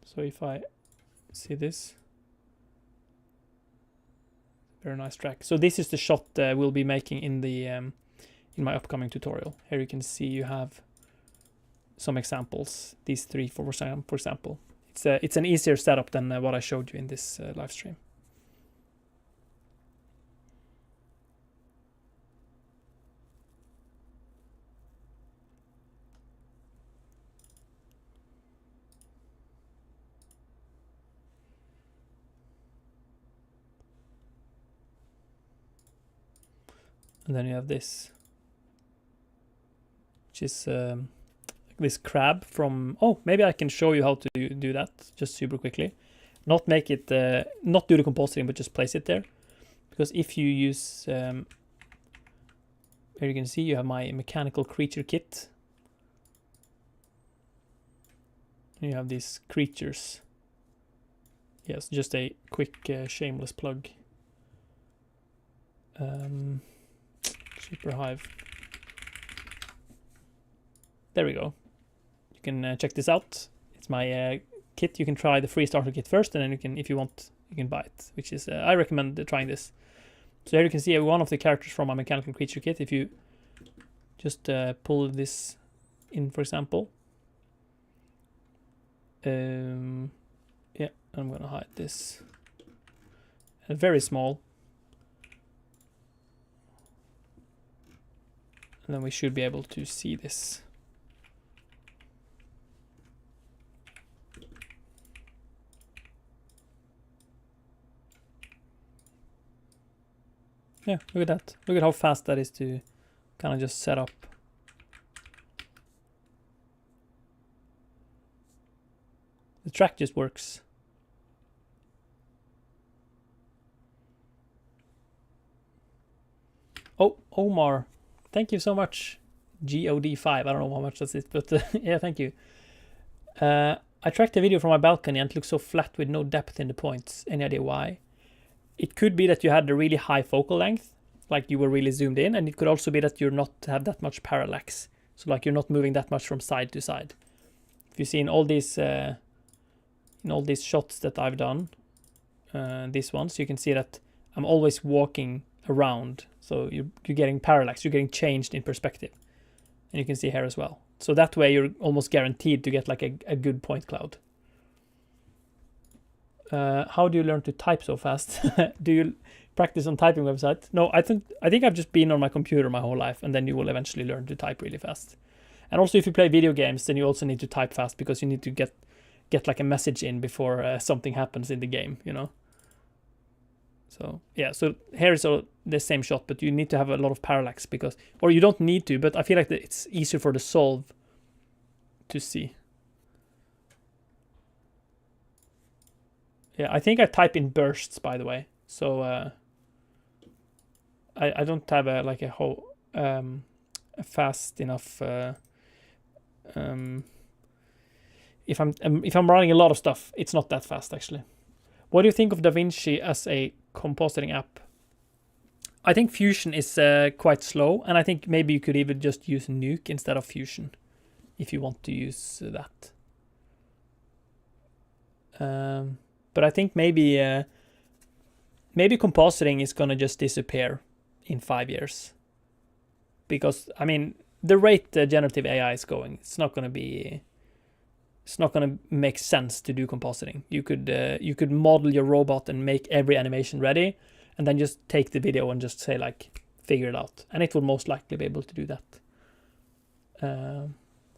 So if I see this, very nice track. So this is the shot we'll be making in the in my upcoming tutorial. Here you can see you have some examples. These three, for example. It's an easier setup than what I showed you in this live stream. And then you have this, which is this crab from, oh, maybe I can show you how to do that just super quickly. Not make it, not do the compositing, but just place it there. Because if you use, here you can see you have my mechanical creature kit. And you have these creatures. Yes, just a quick shameless plug. Super Hive. There we go. You can check this out. It's my kit. You can try the free starter kit first, and then you can, if you want, you can buy it. Which is, I recommend trying this. So here you can see one of the characters from my mechanical creature kit. If you just pull this in, for example. Yeah, I'm gonna hide this. Very small. And then we should be able to see this. Yeah, look at that. Look at how fast that is to kind of just set up. The track just works. Oh, Omar, thank you so much. GOD5, I don't know how much that's it, but yeah, thank you. I tracked a video from my balcony and it looks so flat with no depth in the points. Any idea why? It could be that you had a really high focal length, like you were really zoomed in, and it could also be that you're not have that much parallax. So like you're not moving that much from side to side. If you see in all these shots that I've done, these ones, you can see that I'm always walking around. So you're getting parallax, you're getting changed in perspective. And you can see here as well. So that way you're almost guaranteed to get like a good point cloud. How do you learn to type so fast? Do you practice on typing website? No, I think I've just been on my computer my whole life, and then you will eventually learn to type really fast. And also if you play video games, then you also need to type fast because you need to get like a message in before something happens in the game, you know. So yeah, so here is the same shot, but you need to have a lot of parallax because, or you don't need to, but I feel like it's easier for the solve to see. Yeah, I think I type in bursts, by the way. So I don't have a fast enough. If I'm running a lot of stuff, it's not that fast actually. What do you think of DaVinci as a compositing app? I think Fusion is quite slow, and I think maybe you could even just use Nuke instead of Fusion if you want to use that. But I think maybe compositing is gonna just disappear in 5 years, because I mean the rate generative AI is going, it's not gonna make sense to do compositing. You could model your robot and make every animation ready, and then just take the video and just say like figure it out, and it will most likely be able to do that.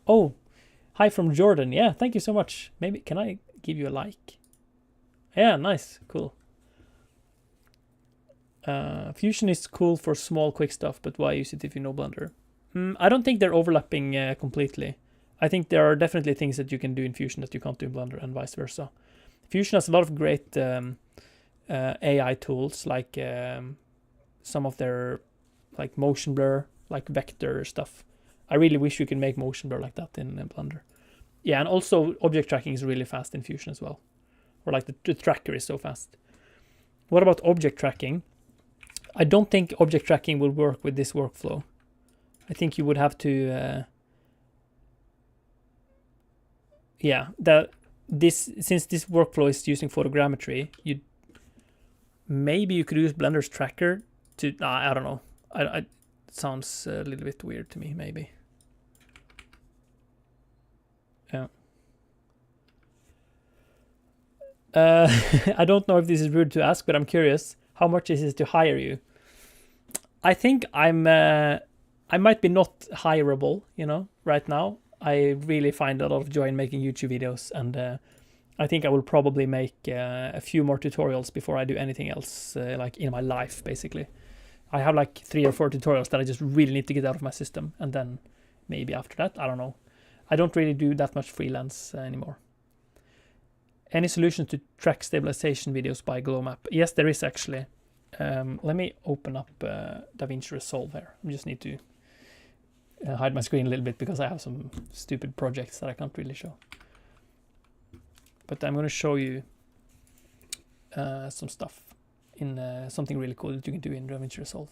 Oh, hi from Jordan. Yeah, thank you so much. Maybe can I give you a like? Yeah, nice, cool. Fusion is cool for small, quick stuff, but why use it if you know Blender? I don't think they're overlapping completely. I think there are definitely things that you can do in Fusion that you can't do in Blender, and vice versa. Fusion has a lot of great AI tools, like some of their like motion blur, like vector stuff. I really wish you could make motion blur like that in Blender. Yeah, and also object tracking is really fast in Fusion as well. Or like the tracker is so fast. What about object tracking? I don't think object tracking will work with this workflow. I think you would have to since this workflow is using photogrammetry, maybe you could use Blender's tracker to I don't know. It sounds a little bit weird to me, maybe. Yeah. I don't know if this is rude to ask, but I'm curious. How much is it to hire you? I think I might be not hireable, you know, right now. I really find a lot of joy in making YouTube videos, and I think I will probably make a few more tutorials before I do anything else, like in my life, basically. I have like 3 or 4 tutorials that I just really need to get out of my system, and then maybe after that, I don't know. I don't really do that much freelance anymore. Any solution to track stabilization videos by glow map? Yes, there is actually. Let me open up DaVinci Resolve here. I just need to hide my screen a little bit because I have some stupid projects that I can't really show. But I'm going to show you some stuff in something really cool that you can do in DaVinci Resolve.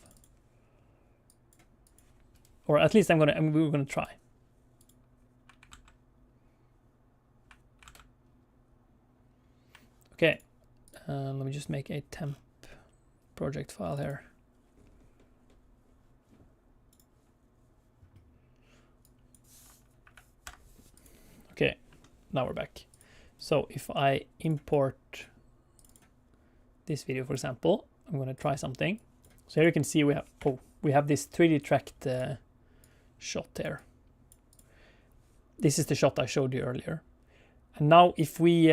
Or at least we're going to try. Okay, let me just make a temp project file here. Okay, now we're back. So if I import this video, for example, I'm going to try something. So here you can see we have this 3D tracked shot there. This is the shot I showed you earlier. And now if we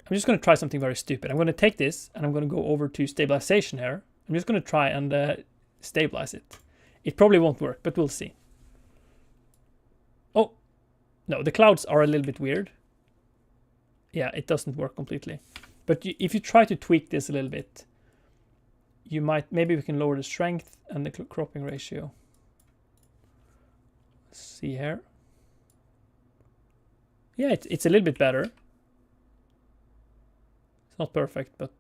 I'm just going to try something very stupid. I'm going to take this and I'm going to go over to stabilization here I'm just gonna try and stabilize it. It probably won't work, but we'll see. Oh, no, the clouds are a little bit weird. Yeah, it doesn't work completely. But if you try to tweak this a little bit, you might, maybe we can lower the strength and the cropping ratio. Let's see here. Yeah, it's a little bit better. It's not perfect, but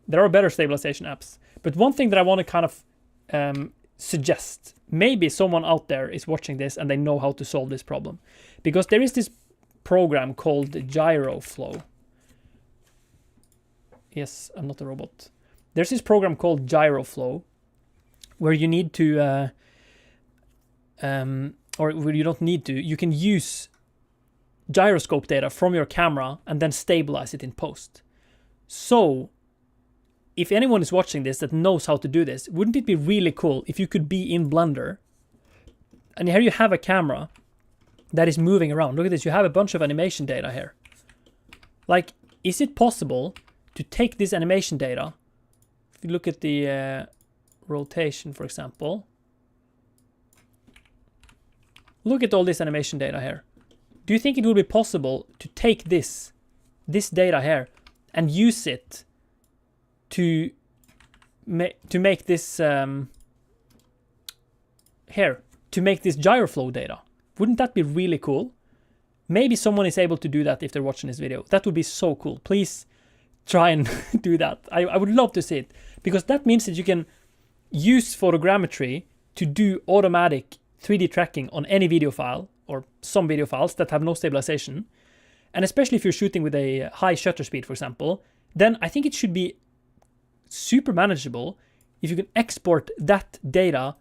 there are better stabilization apps. But one thing that I want to kind of suggest, maybe someone out there is watching this and they know how to solve this problem. Because there is this program called GyroFlow. Yes, I'm not a robot. There's this program called GyroFlow where you need to, or where you don't need to, you can use gyroscope data from your camera and then stabilize it in post. So, if anyone is watching this that knows how to do this, wouldn't it be really cool if you could be in Blender and here you have a camera that is moving around. Look at this, you have a bunch of animation data here. Like, is it possible to take this animation data, if you look at the rotation, for example, look at all this animation data here. Do you think it would be possible to take this data here and use it to make this here, to make this gyroflow data? Wouldn't that be really cool? Maybe someone is able to do that if they're watching this video. That would be so cool. Please try and do that. I would love to see it, because that means that you can use photogrammetry to do automatic 3D tracking on any video file or some video files that have no stabilization. And especially if you're shooting with a high shutter speed, for example, then I think it should be super manageable if you can export that data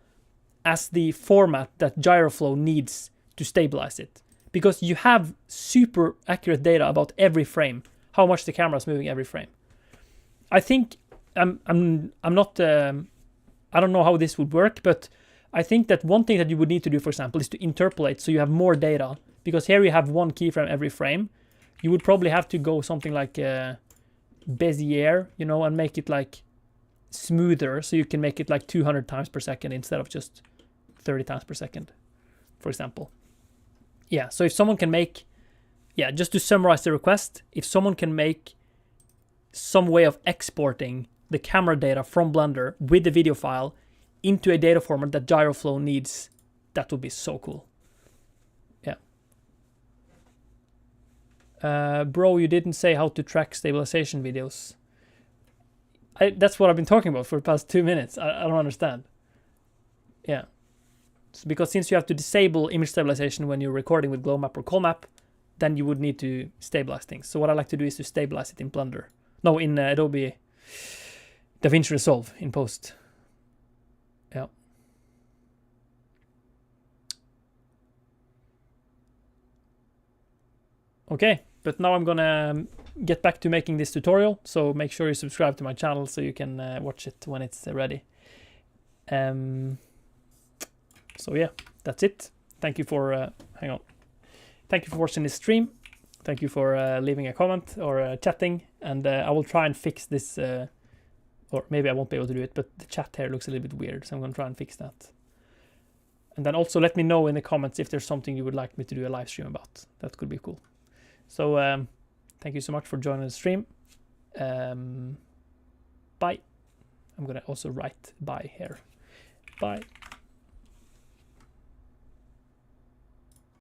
as the format that GyroFlow needs to stabilize it, because you have super accurate data about every frame, how much the camera is moving every frame. I think I'm not I don't know how this would work, but I think that one thing that you would need to do, for example, is to interpolate so you have more data, because here you have one keyframe every frame. You would probably have to go something like Bezier, you know, and make it like smoother, so you can make it like 200 times per second instead of just 30 times per second, for example. Yeah, so if someone can make, yeah, just to summarize the request, if someone can make some way of exporting the camera data from Blender with the video file into a data format that GyroFlow needs, that would be so cool. Yeah. Bro, you didn't say how to track stabilization videos. That's what I've been talking about for the past 2 minutes. I don't understand. Yeah. So because since you have to disable image stabilization when you're recording with GlowMap or ColMap, then you would need to stabilize things. So what I like to do is to stabilize it in Blender. No, in Adobe DaVinci Resolve in post. Yeah. Okay, but now I'm gonna get back to making this tutorial. So make sure you subscribe to my channel so you can watch it when it's ready. So yeah, that's it. Thank you for hang on. Thank you for watching this stream. Thank you for leaving a comment or chatting, and I will try and fix this. Or maybe I won't be able to do it, but the chat here looks a little bit weird, so I'm going to try and fix that. And then also let me know in the comments if there's something you would like me to do a live stream about. That could be cool. So thank you so much for joining the stream. Bye. I'm going to also write bye here. Bye.